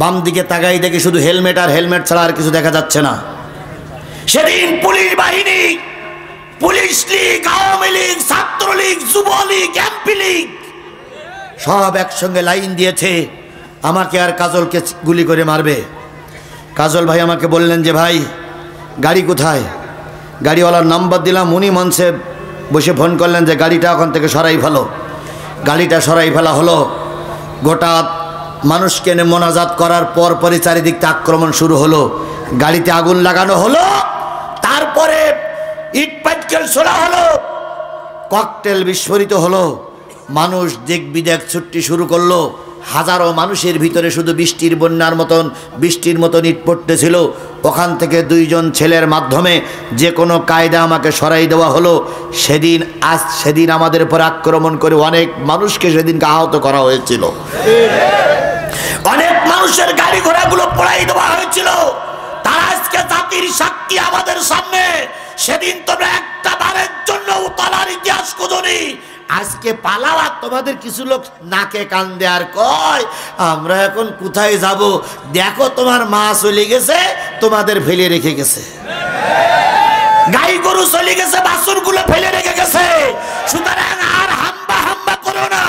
A: বাম দিকে তাকাই দেখে শুধু হেলমেট আর হেলমেট ছাড়া আর কিছু দেখা যাচ্ছে না। সেদিন পুলিশ বাহিনী, পুলিশ লীগ, আওয়ামী লীগ, ছাত্রলীগ, যুবলীগ, এমপি লীগ সব একসঙ্গে লাইন দিয়েছে আমাকে আর কাজলকে গুলি করে মারবে। কাজল ভাই আমাকে বললেন যে ভাই গাড়ি কোথায়? গাড়িওয়ালার নাম্বার দিলাম, উনি মঞ্চে বসে ফোন করলেন যে গাড়িটা ওখান থেকে সরাই ফেলো। গাড়িটা সরাই ফেলা হলো। গোটা মানুষকে এনে মোনাজাত করার পর পরই চারিদিকটা আক্রমণ শুরু হলো, গাড়িতে আগুন লাগানো হলো, তারপরে ইট পাটকেল ছোড়া হলো, ককটেল বিস্ফোরিত হলো, মানুষ দিক বিদেক ছুটতে শুরু করলো। হাজারো মানুষের ভিতরে শুধু বৃষ্টির বন্যার মতন, বৃষ্টির মতন ইট পড়তেছিল। ওখান থেকে 2 জন ছেলের মাধ্যমে যে কোনো কায়দা আমাকে সরাই দেওয়া হলো। সেদিন আমাদের উপর আক্রমণ করে অনেক মানুষকে সেদিনকে আহত করা হয়েছিল, অনেক মানুষের গাড়ি ঘোড়াগুলো পোড়াই দেওয়া হয়েছিল। তারা আজকে জাতির সাক্ষী আমাদের সামনে। সেদিন তোমরা একটা বারের জন্য উতলার ইতিহাস খুঁজনি। আজকে পালাওয়া তোমাদের কিছু লোক নাকে কান দেয়ার কয় আমরা এখন কোথায় যাব? দেখো তোমার মা চলে গেছে, তোমাদের ফেলে রেখে গেছে, গাই গরু চলে গেছে, বাছুরগুলো ফেলে রেখে গেছে। সুতরাং আর হাম্বা হাম্বা করো না,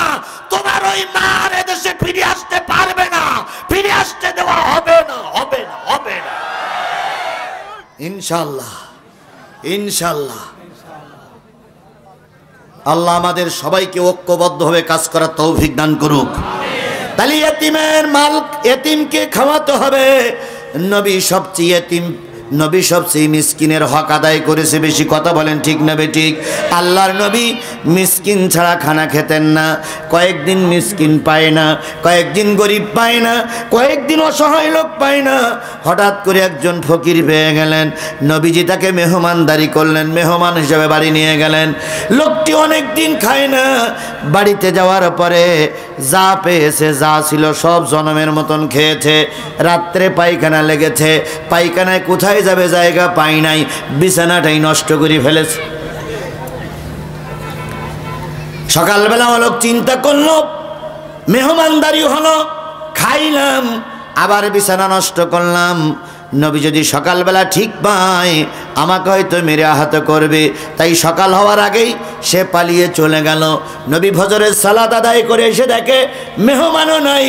A: তোমার ওই মা আর এদেশে ফিরে আসতে পারবে না, ফিরে আসতে দেওয়া হবে না, হবে না, হবে না, ইনশাআল্লাহ, ইনশাআল্লাহ। আল্লাহ আমাদের সবাইকে ঐক্যবদ্ধভাবে কাজ করার তৌফিক দান করুক। তাহলে এতিমের মাল এতিমকে খাওয়াতে হবে। নবী সবচেয়ে মিসকিনের হক আদায় করেছে বেশি। কথা বলেন ঠিক না বেঠিক? আল্লাহর নবী মিসকিন ছাড়া খানা খেতেন না। কয়েকদিন মিসকিন পায় না, কয়েকদিন গরিব পায় না, কয়েকদিন অসহায় লোক পায় না। হঠাৎ করে একজন ফকির পেয়ে গেলেন, নবীজি তাকে মেহমানদারি করলেন, মেহমান হিসেবে বাড়ি নিয়ে গেলেন। লোকটি অনেক দিন খায় না। বাড়িতে যাওয়ার পরে যা পেয়েছে, যা ছিল সব জনমের মতন খেয়েছে। রাত্রে পায়খানা লেগেছে, পায়খানায় কোথায় যাবে জায়গা পাই নাই, বিছানাটাই নষ্ট করে ফেলেছে। সকালবেলা লোক চিন্তা করলো, মেহমানদারি হলো, খাইলাম, আবার বিছানা নষ্ট করলাম। নবী যদি সকালবেলা ঠিক পায় আমাকে হয়তো মেরে আহত করবে, তাই সকাল হওয়ার আগেই সে পালিয়ে চলে গেল। নবী ফজরের সালাত আদায় করে এসে দেখে মেহমানও নাই,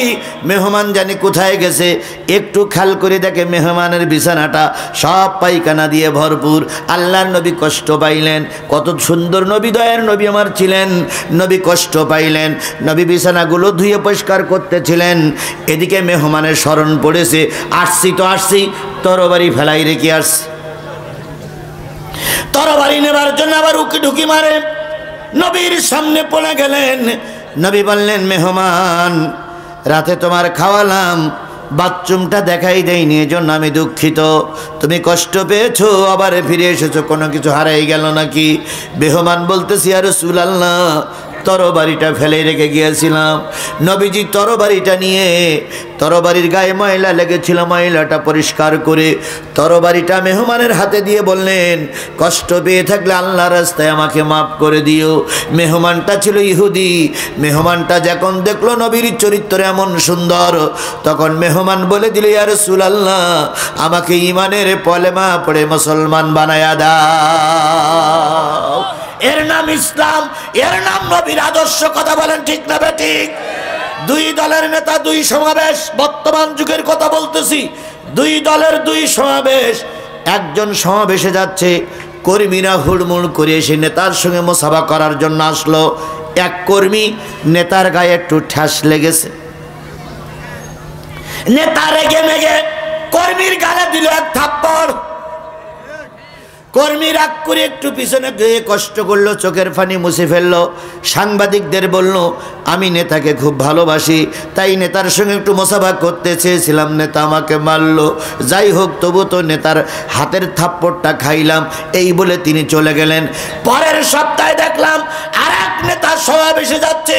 A: মেহমান জানি কোথায় গেছে। একটু খেয়াল করে দেখে মেহমানের বিছানাটা সব পায়খানা দিয়ে ভরপুর। আল্লাহর নবী কষ্ট পাইলেন। কত সুন্দর নবী, দয়ার নবী আমার ছিলেন। নবী কষ্ট পাইলেন, নবী বিছানাগুলো ধুয়ে পরিষ্কার করতেছিলেন। এদিকে মেহমানের স্মরণ পড়েছে, আসছি তো আসছি, তরবারি ফেলাই রেখে আসছি। তরবারি নেবার জন্য আবার উকি ঢুকি মারে, নবীর সামনে পড়ে গেলেন। নবী বললেন, মেহমান, রাতে তোমার খাওয়ালাম, বাথরুমটা দেখাই দেয়নি, এজন্য আমি দুঃখিত। তুমি কষ্ট পেয়েছো, আবার ফিরে এসেছো, কোনো কিছু হারাই গেল নাকি? মেহমান বলতেছি, ইয়া রাসূলুল্লাহ, তরবারিটা ফেলে রেখে গিয়েছিলাম। নবীজি তরবারিটা নিয়ে, তরবারির গায়ে ময়লা লেগেছিল, ময়লাটা পরিষ্কার করে তরবারিটা মেহমানের হাতে দিয়ে বললেন, কষ্ট পেয়ে থাকলে আল্লাহর রাস্তায় আমাকে মাফ করে দিও। মেহমানটা ছিল ইহুদি। মেহমানটা যখন দেখলো নবীর চরিত্র এমন সুন্দর, তখন মেহমান বলে দিল, ইয়া রাসূলুল্লাহ, আমাকে ঈমানের কলেমা পড়ে মুসলমান বানায়া দাও। এর নাম ইসলাম, এর নাম নবীর আদর্শ। কথা বলেন ঠিক না বেঠিক? দুই দলের নেতা, দুই সমাবেশ, বর্তমান যুগের কথা বলতেছি। দুই দলের দুই সমাবেশ। একজন সমাবেশে যাচ্ছে, কর্মীরা হুড়মুড় করে এসে নেতার সঙ্গে মোসাফা করার জন্য আসলো। এক কর্মী নেতার গায়ে একটু ঠ্যাস লেগেছে, নেতা রেগে মেগে কর্মীর গালে দিল এক থাপ্পড়। কর্মী রাগ করে একটু পিছনে গিয়ে কষ্ট করলো, চোখের পানি মুছে ফেললো। সাংবাদিকদের বলল, আমি নেতাকে খুব ভালোবাসি, তাই নেতার সঙ্গে একটু মোসাফা করতে চেয়েছিলাম, নেতা আমাকে মারলো। যাই হোক, তবু তো নেতার হাতের থাপ্পড়টা খাইলাম, এই বলে তিনি চলে গেলেন। পরের সপ্তাহে দেখলাম আর এক নেতা সমাবেশে যাচ্ছে,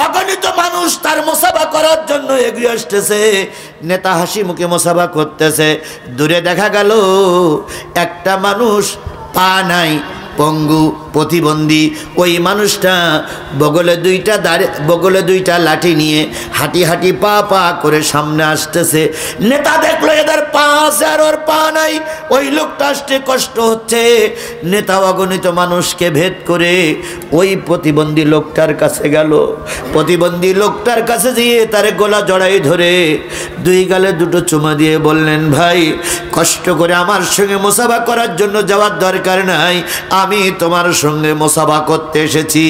A: অগণিত মানুষ তার মোসাফা করার জন্য এগিয়ে আসতেছে। নেতা হাসি মুখে মোসাফা করতেছে। দূরে দেখা গেল একটা মানুষ, পা নাই, পঙ্গু, প্রতিবন্ধী। ওই মানুষটা বগলে দুইটা লাঠি নিয়ে হাঁটি হাঁটি পা পা করে সামনে আসতেছে। নেতা দেখলো এদের পা আছে আর ওর পা নাই, ওই লোকটা আসতে কষ্ট হচ্ছে। নেতা অগণিত মানুষকে ভেদ করে ওই প্রতিবন্ধী লোকটার কাছে গেল। প্রতিবন্ধী লোকটার কাছে গিয়ে তার গলা জড়াই ধরে দুই গালে দুটো চুমা দিয়ে বললেন, ভাই, কষ্ট করে আমার সঙ্গে মোসাফা করার জন্য যাওয়ার দরকার নাই, আমি তোমার সঙ্গে মোসাফা করতে এসেছি।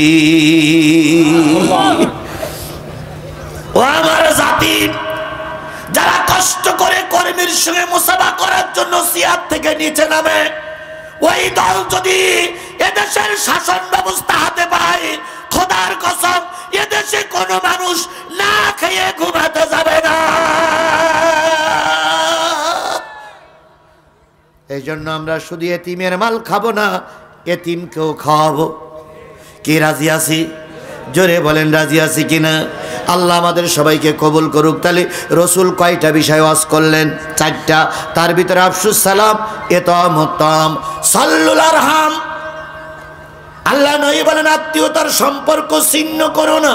A: ও আমার জাতি, যারা কষ্ট করে কর্মীর সঙ্গে মোসাফা করার জন্য সিয়ার থেকে নিচে নামে, ওই দল যদি এদেশের শাসন ব্যবস্থা হাতে পায়, খোদার কসম এদেশে কোনো মানুষ না খেয়ে ঘুমাতে যাবে না। এই জন্য আমরা শুধু এতিমের মাল খাবো না, এতিমকেও খাওয়াবো। কি রাজি আছি? জোরে বলেন রাজি আছি কিনা? আল্লাহ আমাদের সবাইকে কবুল করুক। তাহলে রসুল কয়টা বিষয় ওয়াজ করলেন? 4টা। তার ভিতরে আফসুস সালাম, ইতামুত্তাম, সাল্লুল আরহাম। আল্লাহ নবী বলেন, আত্মীয়তার সম্পর্ক ছিন্ন করো না,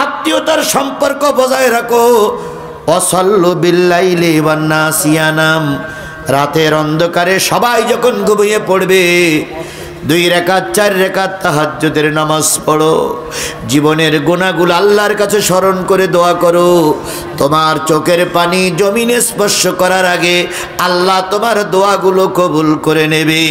A: আত্মীয়তার সম্পর্ক বজায় রাখো। ওয়াসাল্লু বিল্লাইলি ওয়ান নাস ইয়ানাম, রাতের অন্ধকারে সবাই যখন ঘুমিয়ে পড়বে 2 রাকাত 4 রাকাত তাহাজ্জুদের নামাজ পড়ো। জীবনের গুনাহগুলো আল্লাহর কাছে স্মরণ করে দোয়া করো। তোমার চোখের পানি জমিনে স্পর্শ করার আগে আল্লাহ তোমার দোয়াগুলো কবুল করে নেবে।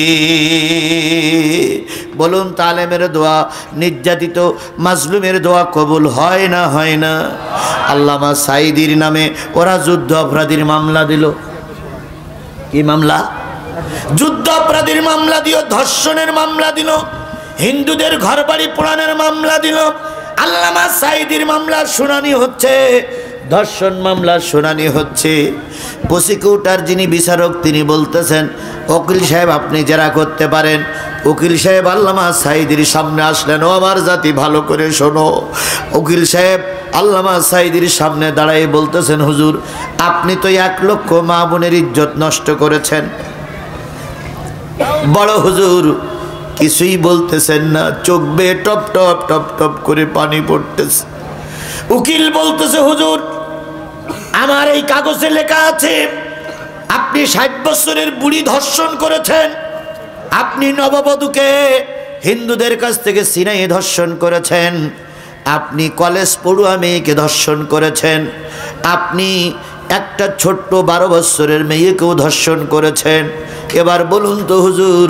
A: বলুন, তালেমের দোয়া, নির্যাতিত মাজলুমের দোয়া কবুল হয় না? হয় না? আল্লামা সাঈদীর নামে ওরা যুদ্ধ অপরাধীর মামলা দিল। কি মামলা? যুদ্ধ অপরাধীর মামলা দিল, ধর্ষণের মামলা দিল, হিন্দুদের ঘরবাড়ি পোড়ানোর মামলা দিল। আল্লামা সাঈদীর মামলার শুনানি হচ্ছে, ধর্ষণ মামলার শুনানি হচ্ছে। প্রসিকিউটর যিনি বিচারক তিনি বলতেছেন, উকিল সাহেব আপনি জেরা করতে পারেন। উকিল সাহেব আল্লামা সাঈদীর সামনে আসলেন। ও আমার জাতি, ভালো করে শোনো। উকিল সাহেব আল্লামা সাঈদীর সামনে দাঁড়াই বলতেছেন, হুজুর, আপনি তো 1 লক্ষ মা বোনের ইজ্জত নষ্ট করেছেন। বড় হুজুর কিছুই বলতেছেন না, চোখ বেয়ে টপ টপ টপ টপ করে পানি পড়তেছে। উকিল বলতেছে, হুজুর, আমার এই কাগজে লেখা আছে আপনি 60 বছরের বুড়ি ধর্ষণ করেছেন, আপনি নববধূকে হিন্দুদের কাছ থেকে ছিনাইয়ে ধর্ষণ করেছেন, আপনি কলেজ পড়ুয়া মেয়েকে ধর্ষণ করেছেন, আপনি একটা ছোট্ট 12 বছরের মেয়েকেও ধর্ষণ করেছেন। এবার বলুন তো হুজুর,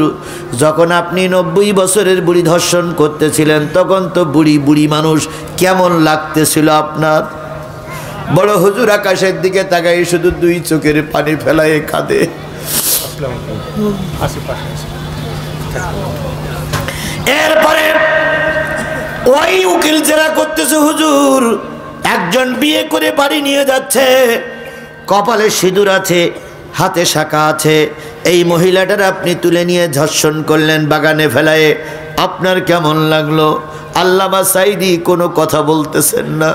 A: যখন আপনি 90 বছরের বুড়ি ধর্ষণ করতেছিলেন তখন তো বুড়ি বুড়ি মানুষ কেমন লাগতেছিল আপনার? বড় হুজুর আকাশের দিকে তাকাই শুধু 2 চোখের পানি ফেলায় কাঁদে। এরপরে ওই উকিল জেরা করতেছে, হুজুর একজন বিয়ে করে বাড়ি নিয়ে যাচ্ছে, কপালে সিঁদুর আছে, হাতে শাঁখা আছে, এই মহিলাটার আপনি তুলে নিয়ে ধর্ষণ করলেন বাগানে ফেলায়, আপনার কেমন লাগলো? আল্লামা সাঈদী কোনো কথা বলতেছেন না,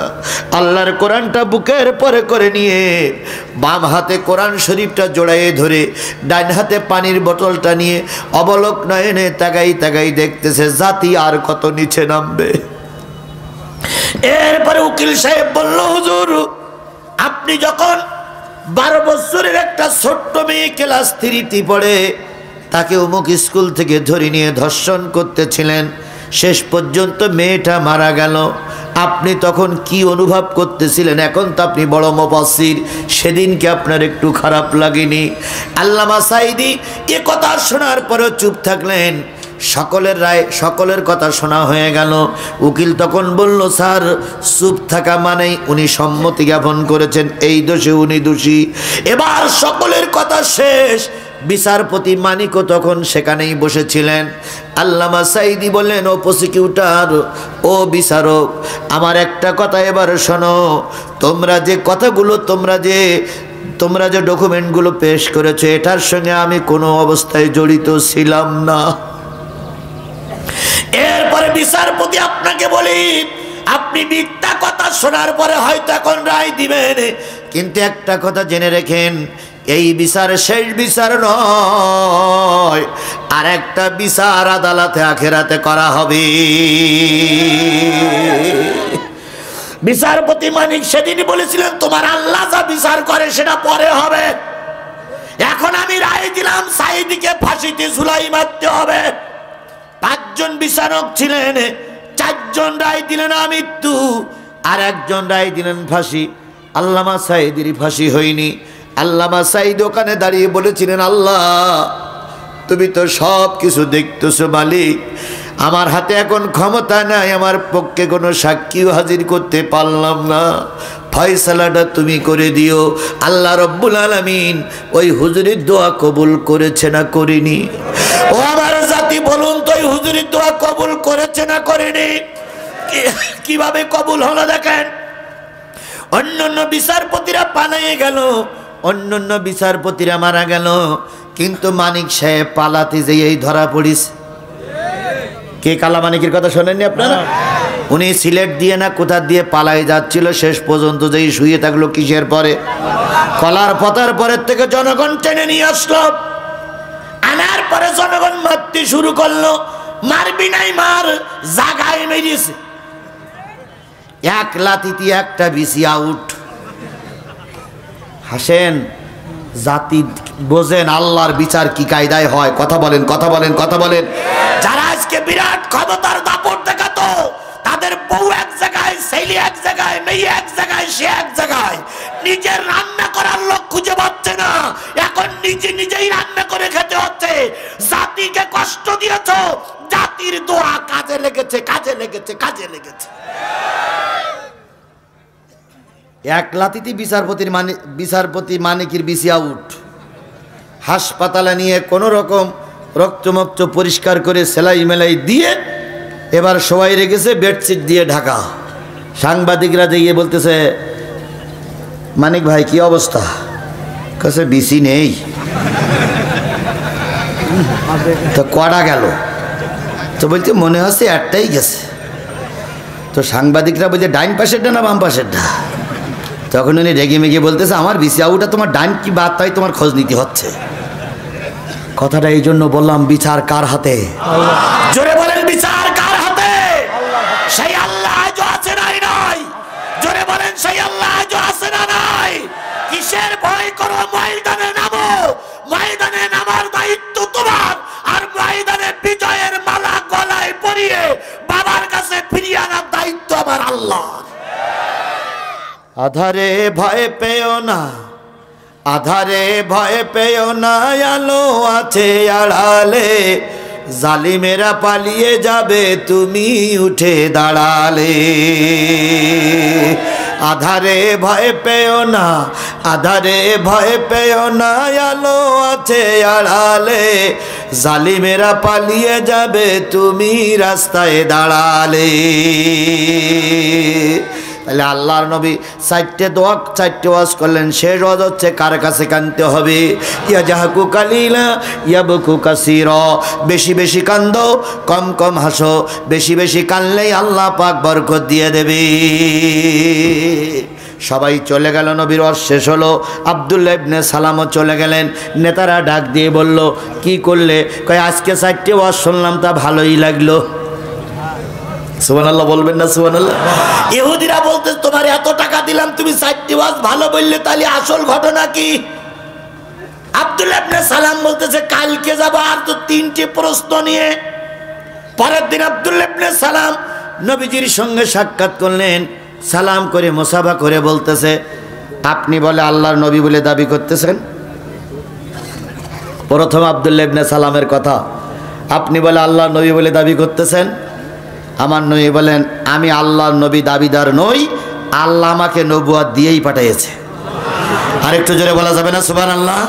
A: আল্লাহর কোরআনটা বুকের পরে করে নিয়ে বাম হাতে কোরআন শরীফটা জড়াইয়ে ধরে ডান হাতে পানির বোতলটা নিয়ে অবলোক নয়নে তাকাই তাকাই দেখতেছে জাতি আর কত নিচে নামবে। এরপরে উকিল সাহেব বলল, হুজুর আপনি যখন 12 বছরের একটা ছোট্ট মেয়ে ক্লাস 3 পড়ে তাকে অমুক স্কুল থেকে ধরে নিয়ে ধর্ষণ করতেছিলেন, শেষ পর্যন্ত মেয়েটা মারা গেল, আপনি তখন কি অনুভব করতেছিলেন? এখন তো আপনি বড় মুফাসসির, সেদিনকে আপনার একটু খারাপ লাগেনি? আল্লামা সাঈদী এ কথা শোনার পরেও চুপ থাকলেন। সকলের রায়, সকলের কথা শোনা হয়ে গেল। উকিল তখন বলল, স্যার চুপ থাকা মানেই উনি সম্মতি জ্ঞাপন করেছেন, এই দোষে উনি দোষী। এবার সকলের কথা শেষ, বিচারপতি মানিকও তখন সেখানেই বসেছিলেন। আল্লামা সাঈদী বললেন, ও প্রসিকিউটর, ও বিচারক, আমার একটা কথা এবার শোনো, তোমরা যে কথাগুলো তোমরা যে ডকুমেন্টগুলো পেশ করেছো এটার সঙ্গে আমি কোনো অবস্থায় জড়িত ছিলাম না। এরপরে বিচারপতি আপনাকে বলি, আপনি মিথ্যা কথা শোনার পরে হয়তো এখন রায় দিবেন, কিন্তু একটা কথা জেনে রেখেন, এই বিচার শেষ বিচার নয়, আর একটা বিচার আদালতে আখেরাতে করা হবে। বিচারপতি মানিক সেদিন বলেছিলেন, তোমার আল্লাহ যা বিচার করে সেটা পরে হবে, এখন আমি রায় দিলাম সাঈদীকে ফাঁসিতে ঝুলাই মারতে হবে। 5 জন বিচারক ছিলেন, 4 জন রায় দিলেন মৃত্যু, আর 1 জন রায় দিলেন ফাঁসি। আল্লামা সাঈদীর ফাঁসি হয়নি। আল্লামা সাঈদী ওখানে দাঁড়িয়ে বলেছিলেন, আল্লাহ তুমি তো সব কিছু দেখতেছো মালিক, আমার হাতে এখন ক্ষমতা নাই, আমার পক্ষে কোনো সাক্ষীও হাজির করতে পারলাম না, ফয়সালাটা তুমি করে দিও। আল্লাহ রব্বুল আলামিন ওই হুজুরের দোয়া কবুল করেছে না করেনি? ও আমার জাতি বলুন তো, ওই হুজুরের দোয়া কবুল করেছে না করেনি? কিভাবে কবুল হলো দেখেন, অন্যান্য বিচারপতিরা পালিয়ে গেল, অন্যান্য বিচারপতিরা মারা গেল, কিন্তু মানিক সাহেব পালাতে যেই ধরা পড়িস। কে কালা মানিকের কথা শোনেননি আপনারা? উনি সিলেট দিয়ে না কোথা দিয়ে পালাই যাচ্ছিল, শেষ পর্যন্ত যেই শুয়ে থাকলো কিসের পরে, কলার পাতার পরের থেকে জনগণ টেনে নিয়ে আসলো, আনার পরে জনগণ মারতে শুরু করলো, মারবি নাই মার, জাগায় মেরেছে, 1 লাথিতে একটা বিসি আউট। হাসেন, জাতি বোঝেন আল্লাহর বিচার কি কায়দায় হয়? কথা বলেন, কথা বলেন, কথা বলেন। যারা আজকে বিরাট ক্ষমতার দাপট দেখাতো, তাদের বউ এক জায়গায়, ছেলে এক জায়গায়, মেয়ে এক জায়গায়, সে এক জায়গায়, নিজের রান্না করার লোক খুঁজে পাচ্ছে না, এখন নিজেই রান্না করে খেতে হচ্ছে। জাতিকে কষ্ট দিয়েছো, জাতির দোয়া কাজে লেগেছে, কাজে লেগেছে, কাজে লেগেছে। 1 লাথিতে বিচারপতি মানিকের বিসি আউট। হাসপাতালে নিয়ে কোনো রকম রক্তমুক্ত পরিষ্কার করে সেলাই মেলাই দিয়ে এবার সবাই রেখেছে বেডশিট দিয়ে ঢাকা। সাংবাদিকরা গিয়ে বলতেছে, মানিক ভাই কি অবস্থা? কাছে বিসি নেই। তো কড়া গেল, তো বলছে মনে হচ্ছে একটাই গেছে। তো সাংবাদিকরা বলছে ডাইন পাশেরটা না বাম পাশেরটা? তখন উনি রেগে মেগে বলতেছে, আমার বিসি আউটা তোমার ডাইন কি বাদ, তাই তোমার খোঁজ নিতে হচ্ছে। কথাটা এই জন্য বললাম, বিচার কার হাতে? জোরে বলেন, বিচার কার হাতে? সেই আল্লাহ আজও আছে নাই নাই? জোরে বলেন, সেই আল্লাহ আজও আছে না নাই? কিসের ভয় করো, ময়দানে নামো। দায়িত্ব তোমার, আর ময়দানে বিজয়ের মালা গলায় পরিয়ে বাবার কাছে ফিরিয়ে আনার দায়িত্ব আমার আল্লাহ। আধারে ভয় পেও না, আধারে ভয় পেও না, আলো আছে আড়ালে, জালিমেরা পালিয়ে যাবে তুমি উঠে দাঁড়ালে। আধারে ভয় পেও না, আধারে ভয় পেও না, আলো আছে আড়ালে, জালিমেরা পালিয়ে যাবে তুমি রাস্তায় দাঁড়ালে। তাহলে আল্লাহর নবী চারটে দোয়া, চারটে ওয়াজ করলেন। শেষ ওয়াজ হচ্ছে কার কাছে কাঁদতে হবে? ইয়া জাহাকু কালিলা ইয়াবকু কাসীরা, বেশি বেশি কান্দো, কম কম হাসো। বেশি বেশি কানলেই আল্লাহ পাক বরকত দিয়ে দেবে। সবাই চলে গেল, নবীর ওয়াজ শেষ হলো। আব্দুল্লাহ ইবনে সালামও চলে গেলেন। নেতারা ডাক দিয়ে বলল, কি করলে? কয় আজকে চারটে ওয়াজ শুনলাম, তা ভালোই লাগলো। সুবহানাল্লাহ বলবেন না? সুবহানাল্লাহ। ইহুদিরা বলতে, তোমার এত টাকা দিলাম, তুমি চারটি ওয়াজ ভালো বললে, তাহলে আসল ঘটনা কি? আব্দুল্লাহ ইবনে সালাম বলতেছে, কালকে যাব আর তো তিনটি প্রশ্ন নিয়ে। পরের দিন আব্দুল্লাহ ইবনে সালাম নবীজির সঙ্গে সাক্ষাৎ করলেন। সালাম করে মুসাফা করে বলতেছে, আপনি বলে আল্লাহর নবী বলে দাবি করতেছেন? প্রথম আব্দুল্লাহ ইবনে সালামের কথা, আপনি বলে আল্লাহর নবী বলে দাবি করতেছেন? আমার নবী বলেন, আমি আল্লাহর নবী দাবিদার নই, আল্লাহ আমাকে নবুয়ত দিয়েই পাঠিয়েছে। আরেকটু জোরে বলা যাবে না সুবহানাল্লাহ?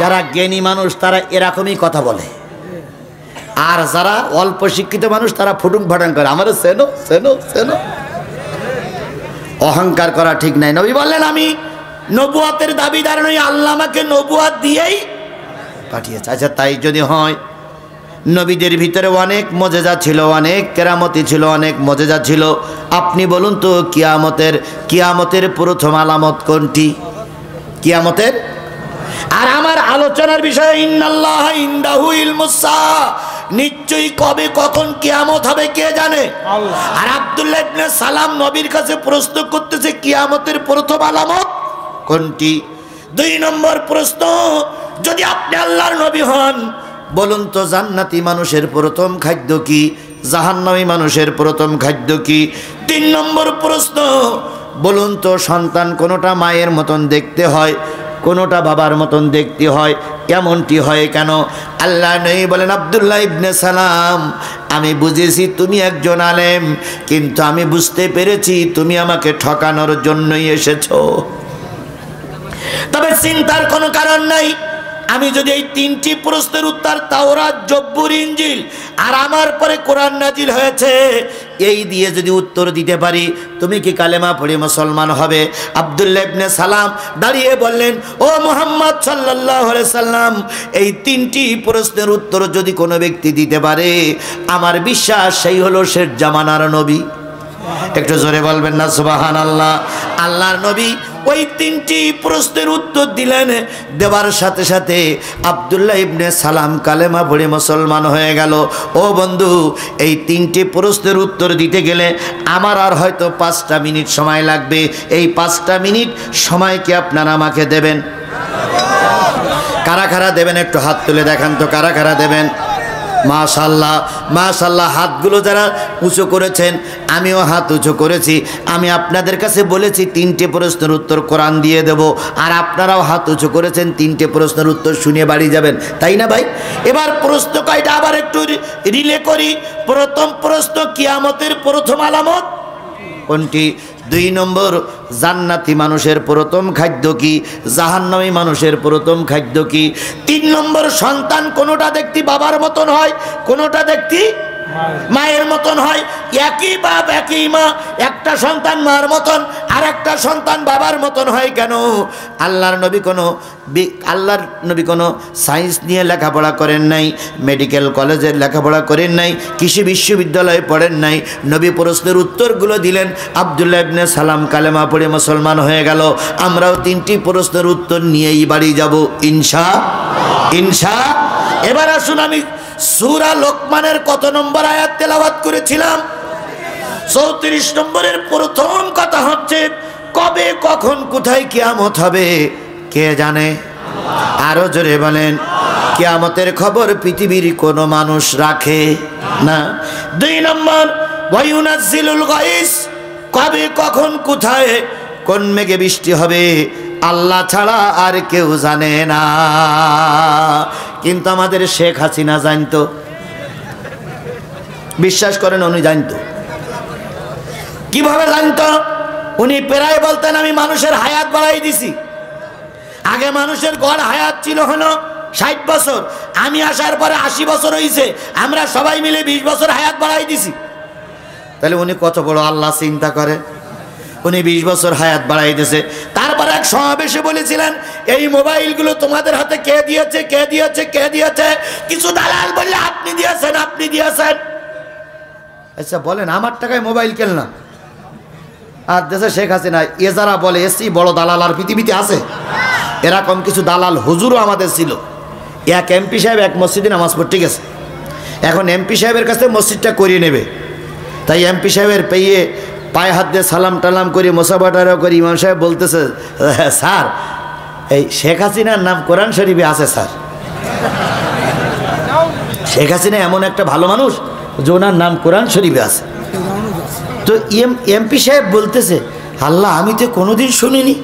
A: যারা জ্ঞানী মানুষ তারা এরকমই কথা বলে, আর যারা অল্প শিক্ষিত মানুষ তারা ফুটুং ফাটাং করে, আমার সেনো সেনো সেনো। অহংকার করা ঠিক নাই। নবী বললেন, আমি নবুয়তের দাবিদার নই, আল্লাহ আমাকে নবুয়ত দিয়েই পাঠিয়েছে। আচ্ছা, তাই যদি হয়, নবীদের ভিতরে অনেক মজেজা ছিল, অনেক কেরামতি ছিল, অনেক মজেজা ছিল। আপনি বলুন তো, কিয়ামতের প্রথম আলামত কোনটি? কিয়ামতের। আর আমার আলোচনার বিষয়, ইন্নাল্লাহা ইনদাহু ইলমুস সাআ, নিশ্চয়ই কবে কখন কিয়ামত হবে কে জানে? আল্লাহ। আর আব্দুল্লাহ ইবনে সালাম নবীর কাছে প্রশ্ন করতেছে, কিয়ামতের প্রথম আলামত কোনটি? 2 নম্বর প্রশ্ন, যদি আপনি আল্লাহর নবী হন, বলুন তো জান্নাতি মানুষের প্রথম খাদ্য কি, জাহান্নামী মানুষের প্রথম খাদ্য কি? 3 নম্বর প্রশ্ন, বলুন তো সন্তান কোনোটা মায়ের মতন দেখতে হয়, কোনোটা বাবার মতন দেখতে হয়, কেমনটি হয় কেন? আল্লাহ নবী বলেন, আব্দুল্লাহ ইবনে সালাম, আমি বুঝেছি তুমি একজন আলেম, কিন্তু আমি বুঝতে পেরেছি তুমি আমাকে ঠকানোর জন্যই এসেছো। তবে চিন্তার কোনো কারণ নাই, আমি যদি এই 3টি প্রশ্নের উত্তর, তাওরাত, জব্বুর, ইনজিল আর আমার পরে কোরআন নাজিল হয়েছে, এই দিয়ে যদি উত্তর দিতে পারি, তুমি কি কালেমা পড়ে মুসলমান হবে? আব্দুল্লাহ ইবনে সালাম দাঁড়িয়ে বললেন, ও মুহাম্মদ সাল্লাল্লাহু আলাইহি সাল্লাম, এই 3টি প্রশ্নের উত্তর যদি কোনো ব্যক্তি দিতে পারে, আমার বিশ্বাস সেই হলো শেষ জামানার নবী। একটু জোরে বলবেন না সুবহানাল্লাহ? আল্লাহর নবী ওই 3টি প্রশ্নের উত্তর দিলেন। দেওয়ার সাথে সাথে আব্দুল্লাহ ইবনে সালাম কালেমা পড়ে মুসলমান হয়ে গেল। ও বন্ধু, এই 3টি প্রশ্নের উত্তর দিতে গেলে আমার আর হয়তো 5টা মিনিট সময় লাগবে। এই 5টা মিনিট সময় কি আপনারা আমাকে দেবেন? কারা কারা দেবেন একটু হাত তুলে দেখান তো, কারা কারা দেবেন? মাশাআল্লাহ মাশাআল্লাহ। হাতগুলো যারা উঁচু করেছেন, আমিও হাত উঁচু করেছি। আমি আপনাদের কাছে বলেছি 3টে প্রশ্নের উত্তর কোরআন দিয়ে দেব, আর আপনারাও হাত উঁচু করেছেন, 3টে প্রশ্নের উত্তর শুনে বাড়ি যাবেন, তাই না ভাই? এবার প্রশ্ন কয়টা আবার একটু রিলে করি। প্রথম প্রশ্ন, কিয়ামতের প্রথম আলামত কোনটি? 2 নম্বর, জান্নাতি মানুষের প্রথম খাদ্য কি, জাহান্নামী মানুষের প্রথম খাদ্য কি? 3 নম্বর, সন্তান কোনোটা দেখতে বাবার মতন হয়, কোনোটা দেখতে মায়ের মতন হয়। একই বাপ একই মা, একটা সন্তান মার মতন আর একটা সন্তান বাবার মতন হয় কেন? আল্লাহর নবী কোনো সায়েন্স নিয়ে লেখাপড়া করেন নাই, মেডিকেল কলেজে লেখাপড়া করেন নাই, কৃষি বিশ্ববিদ্যালয়ে পড়েন নাই। নবী প্রশ্নের উত্তরগুলো দিলেন। আব্দুল্লাহ ইবনে সালাম কালেমা পড়ে মুসলমান হয়ে গেল। আমরাও 3টি প্রশ্নের উত্তর নিয়েই বাড়ি যাব ইনশাআল্লাহ। এবার আসুন, আমি সূরা লোকমানের কত নম্বর আয়াত তেলাওয়াত করেছিলাম? 34 নম্বরের প্রথম কথা হচ্ছে, কবে কখন কোথায় কিয়ামত হবে কে জানে? আরো জোরে বলেন, কিয়ামতের খবর পৃথিবীর কোনো মানুষ রাখে না। 2 নম্বর, ওয়ায়ুনাজ্জিলুল গাইস, কবে কখন কোথায় কোন মেঘে বৃষ্টি হবে আল্লাহ ছাড়া আর কেউ জানে না। কিন্তু আমাদের শেখ হাসিনা জানতো, বিশ্বাস করেন উনি জানতো। কিভাবে জানতো? উনি প্রায় বলতেন আমি মানুষের হায়াত বাড়াই দিছি। আগে মানুষের গড় হায়াত ছিল হলো 60 বছর, আমি আসার পরে 80 বছর হয়েছে, আমরা সবাই মিলে 20 বছর হায়াত বাড়াই দিছি। তাহলে উনি কত বড় আল্লাহ চিন্তা করে, উনি 20 বছর হায়াত বাড়াই দিয়েছে। তারপর এক সমাবেশে বলেছিলেন এই মোবাইলগুলো তোমাদের হাতে কে দিয়েছে, কে দিয়েছে, কে দিয়েছে? কিছু দালাল বললে আপনি দিয়েছেন, আপনি দিয়েছেন। আচ্ছা বলেন, আমার টাকায় মোবাইল কিনলাম আর দেশে শেখ হাসিনা, এ যারা বলে এসি বড় দালাল আর পৃথিবীতে আছে? এরকম কিছু দালাল হুজুরও আমাদের ছিল। এক এমপি সাহেব এক মসজিদে নামাজ পড়তে গেছে, এখন এমপি সাহেবের কাছে মসজিদটা করিয়ে নেবে, তাই এমপি সাহেবের পেয়ে পায়ে হাত দিয়ে সালাম টালাম করে মোসাফাটারা করে ইমাম সাহেব বলতেছে, স্যার এই শেখ হাসিনার নাম কোরআন শরীফে আছে স্যার। শেখ হাসিনা এমন একটা ভালো মানুষ যে ওনার নাম কোরআন শরীফে আছে। তো এমপি সাহেব বলতেছে, আল্লাহ আমি তো কোনোদিন শুনিনি,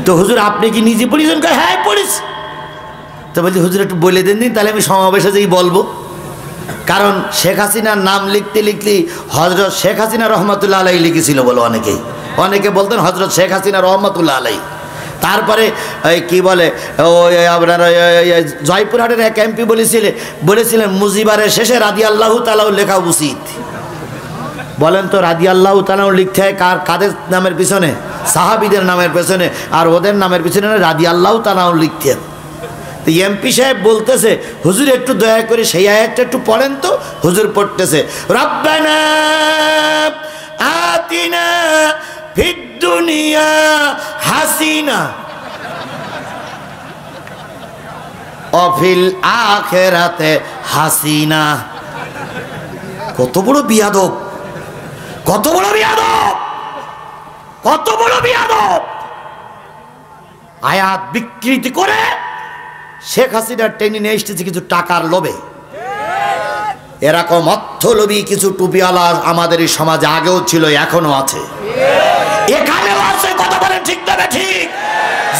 A: তো হুজুর আপনি কি নিজে পড়েছেন? হ্যাঁ পড়েছি। তো বলছি হুজুর একটু বলে দেন দিন, তাহলে আমি সমাবেশে যেই বলবো। কারণ শেখ হাসিনার নাম লিখতে লিখলি হজরত শেখ হাসিনা রহমতুল্লাহ আলাই লিখেছিল বলো অনেকেই, অনেকে বলতেন হজরত শেখ হাসিনা রহমতুল্লাহ আলাই। তারপরে কি বলে ওই আপনার জয়পুরহাটের এক এমপি বলেছিলেন মুজিবারের শেষে রাদিয়াল্লাহু তাআলা লেখা উচিত। বলেন তো রাদিয়াল্লাহু তাআলা লিখতে হয় কাদের নামের পিছনে? সাহাবীদের নামের পেছনে, আর ওদের নামের পিছনে রাদিয়াল্লাহু তাআলা লিখতে হয়। তো এমপি সাহেব বলতেছে হুজুর একটু দয়া করে সেই আয়াতটা একটু পড়েন তো। হুজুর পড়তেছে, রব্বানা আতিনা ফিদ দুনিয়া হাসিনা অফিল আখিরাতে হাসিনা। কত বড় বিয়াদব, কত বড় বিয়াদব, কত বড় বিয়াদব! আয়াত বিকৃতি করে শেখ হাসিনা টেনে নিয়ে এসেছে কিছু টাকার লোভে। এরকম অর্থলোভী কিছু টুপিওয়ালা আমাদের এই সমাজে আগেও ছিল, এখনো আছে, এখানেও আছে। কথা বলেন ঠিক তবে ঠিক।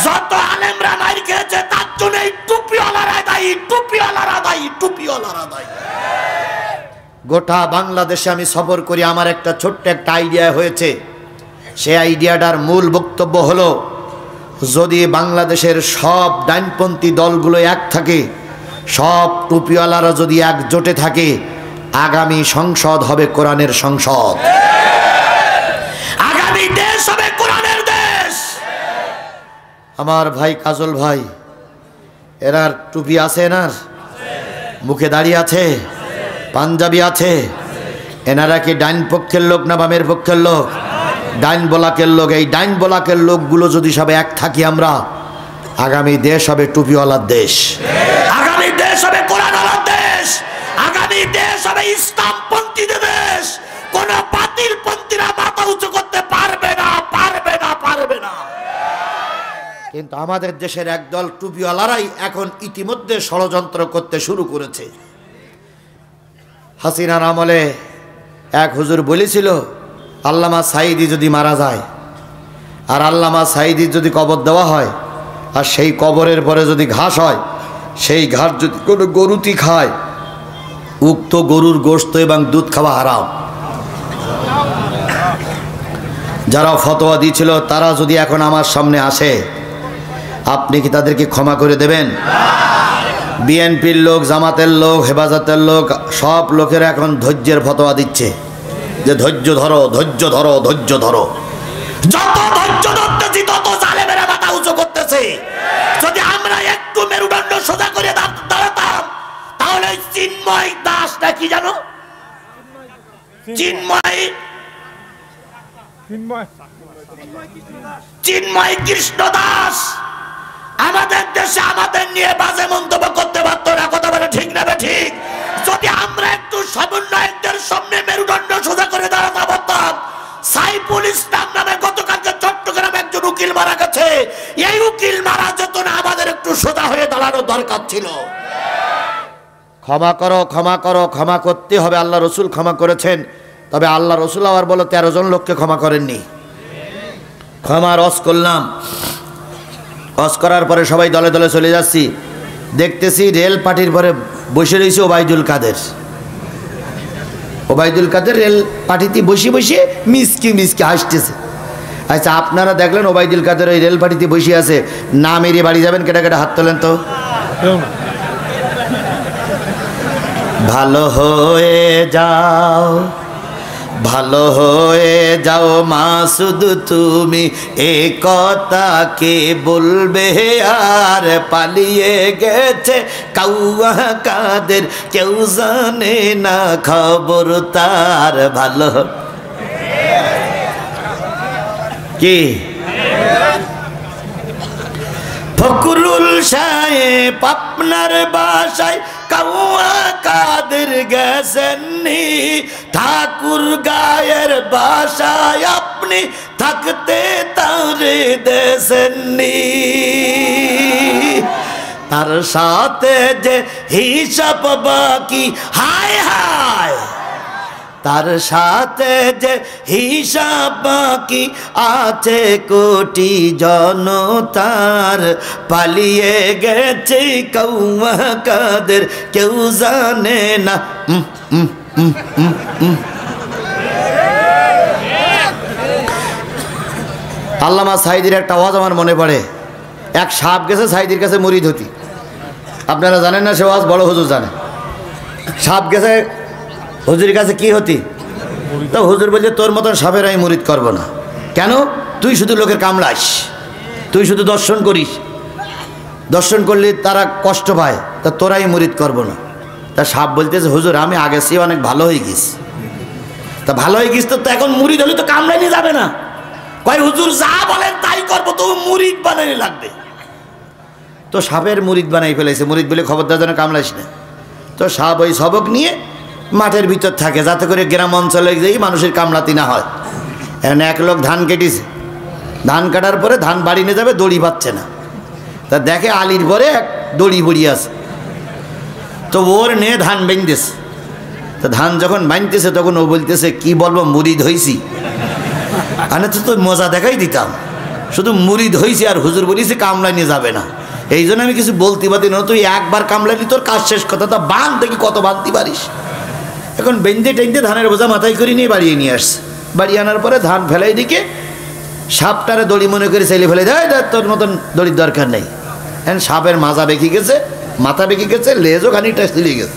A: যত আলেমরা নাই খেয়েছে তার জন্য এই টুপিওয়ালারা দায়ী, টুপিওয়ালারা দায়ী, টুপিওয়ালারা দায়ী। গোটা বাংলাদেশে আমি সফর করি, আমার একটা ছোট্ট একটা আইডিয়া হয়েছে। সেই আইডিয়াটার মূল বক্তব্য হলো, যদি বাংলাদেশের সব ডাইনপন্থী দলগুলো এক থাকে, সব টুপিওয়ালারা যদি একজোটে থাকে, আগামী সংসদ হবে কোরআনের সংসদ, আগামী দেশ হবে কোরআনের দেশ। আমার ভাই কাজল ভাই, এনার টুপি আছে, এনার মুখে দাঁড়িয়ে আছে, পাঞ্জাবি আছে। এনারা কি ডাইন পক্ষের লোক না বামের পক্ষের লোক? ডাইন বলাকের লোক। এই ডাইন বলাকের লোকগুলো যদি সব এক থাকি আমরা, আগামী দেশ হবে টুপিওয়ালার দেশ, আগামী দেশ হবে কোরআনওয়ালার দেশ, আগামী দেশ হবে ইসলামপন্থীদের দেশ। কোন বাতিলপন্থীরা মাথা উঁচু করতে পারবে না, পারবে না, পারবে না। কিন্তু আমাদের দেশের একদল টুপিওয়ালারাই এখন ইতিমধ্যে ষড়যন্ত্র করতে শুরু করেছে। হাসিনার আমলে এক হুজুর বলেছিল, আল্লামা সাঈদী যদি মারা যায় আর আল্লামা সাঈদীর যদি কবর দেওয়া হয়, আর সেই কবরের পরে যদি ঘাস হয়, সেই ঘাস যদি কোনো গরুটি খায়, উক্ত গরুর গোশত এবং দুধ খাওয়া হারাম। যারা ফতোয়া দিয়েছিল তারা যদি এখন আমার সামনে আসে, আপনি কি তাদেরকে ক্ষমা করে দেবেন? বিএনপির লোক, জামাতের লোক, হেফাজতের লোক, সব লোকেরা এখন ধৈর্যের ফতোয়া দিচ্ছে যে ধৈর্য ধরো, ধৈর্য ধরো, ধৈর্য ধরো। যত ধৈর্য ধরতেছি তত জালেমেরা মাথা উঁচু করতেছে। যদি আমরা একটু মেরুদণ্ড সোজা করে দাঁড়াতাম, তাহলে চিন্ময় দাস না কি জানো, চিন্ময় কৃষ্ণ দাস আমাদের দেশে আমাদের নিয়ে বাজে মন্তব্য করতে পারতো না। কথা বলে ঠিক না ঠিক? যদি আমরা একটু সমন্বয়কদের সামনে মেরুদণ্ড সোজা করে দাঁড়াতে পারতাম। সাইফুল ইসলাম নামে গতকালকে চট্টগ্রামে একজন উকিল মারা গেছে, এই উকিল মারা যেত না আমাদের একটু বোঝানো দরকার ছিল। ক্ষমা করো, ক্ষমা করো, ক্ষমা করতে হবে। আল্লাহ রসুল ক্ষমা করেছেন, তবে আল্লাহ রসুল আবার বলো 13 জন লোককে ক্ষমা করেননি। ক্ষমা রস করলাম, রস করার পরে সবাই দলে দলে চলে যাচ্ছি, দেখতেছি রেল পার্টির পরে বসে রয়েছে ওবায়দুল কাদের। ওবায়দুল কাদের রেল পার্টিতে বসে বসে মিসকি মিসকি হাসতেছে। আচ্ছা, আপনারা দেখলেন ওবায়দুল কাদের ওই রেল পার্টিতে বসে আছে, না মেরে বাড়ি যাবেন? কেটা কেটা হাত তোলেন তো। ভালো হয়ে যাও, ভালো হয়ে যাও মাসুদ তুমি, এ কথা কে বলবে আর? পালিয়ে গেছে কাউয়া কাদের, কেউ জানে না খবর তার। ভালো কি ফকরুল সাহেব আপনার বাসায় কাউয়া কাদের গেছেননি, ঠাকুর গায়ের বাসায় আপনি থাকতে তারে দেশেননি। তার সাথে যে হিসাব বাকি, হায় হায়, তার সাথে যে হিসাব বাকি আছে কোটি জনতার। পালিয়ে গেছে কাউয়া কাদের, কেউ জানে না। আল্লামা সাঈদীর একটা ওয়াজ আমার মনে পড়ে। এক সাপ গেছে সাঈদীর কাছে মুরিদ হতি। আপনারা জানেন না সে ওয়াজ? বড় হুজুর জানে। সাপ গেছে হুজুরের কাছে কি হতি, তো হুজুর বলছে তোর মতন সাপের আমি মুরিদ করবো না। কেন? তুই শুধু লোকের কামড়াস, তুই শুধু দর্শন করিস, দর্শন করলে তারা কষ্ট পায়, তা তোরাই মুরিদ করবো না। তা সাপ বলতেছে হুজুর আমি আগে সে অনেক ভালো হয়ে গেছি। তা ভালো হয়ে গেছি তো এখন মুরিদ হলে তো কামড়াই নিয়ে যাবে না। কয় হুজুর যা বলেন তাই করবো, তো মুরিদ বানানি লাগবে। তো সাপের মুরিদ বানাই ফেলেছে। মুরিদ বলে খবরদার যেন কামড়াইস না। তো সাপ ওই সবক নিয়ে মাঠের ভিতর থাকে, যাতে করে গ্রাম অঞ্চলে যেই মানুষের কামড়াতি না হয়। এখন এক লোক ধান কেটেছে, ধান কাটার পরে ধান বাড়ি নিয়ে যাবে, দড়ি পাচ্ছে না। তা দেখে আলির পরে এক দড়ি বড়ি আছে, তো ওর নিয়ে ধান বাঁধতেছে। তো ধান যখন বাঁধতেছে তখন ও বলতেছে কি বলবো মুরিদ হইছি। আমি তো মজা দেখাই দিতাম, শুধু মুরিদ হইছি আর হুজুর বলিছি কামলাই নিয়ে যাবে না। এই জন্য আমি কিছু বলতে পারি না। তুই একবার কামলাইলি তোর কাজ শেষ কথা, তা বাঁধ দেখি কত বাঁধতে পারিস। এখন বেঁধে টেঁধে ধানের বোঝা মাথায় করে নিয়ে বাড়িয়ে নিয়ে আসছে। বাড়ি আনার পরে ধান ফেলাই দিকে সাপটারে দড়ি মনে করে চাইলে ফেলে দেয়, তোর মতন দড়ির দরকার নেই। এখন সাপের মাজা বেঁকে গেছে, মাথা বেঁকে গেছে, লেজও খানিকটা ছিলিয়ে গেছে।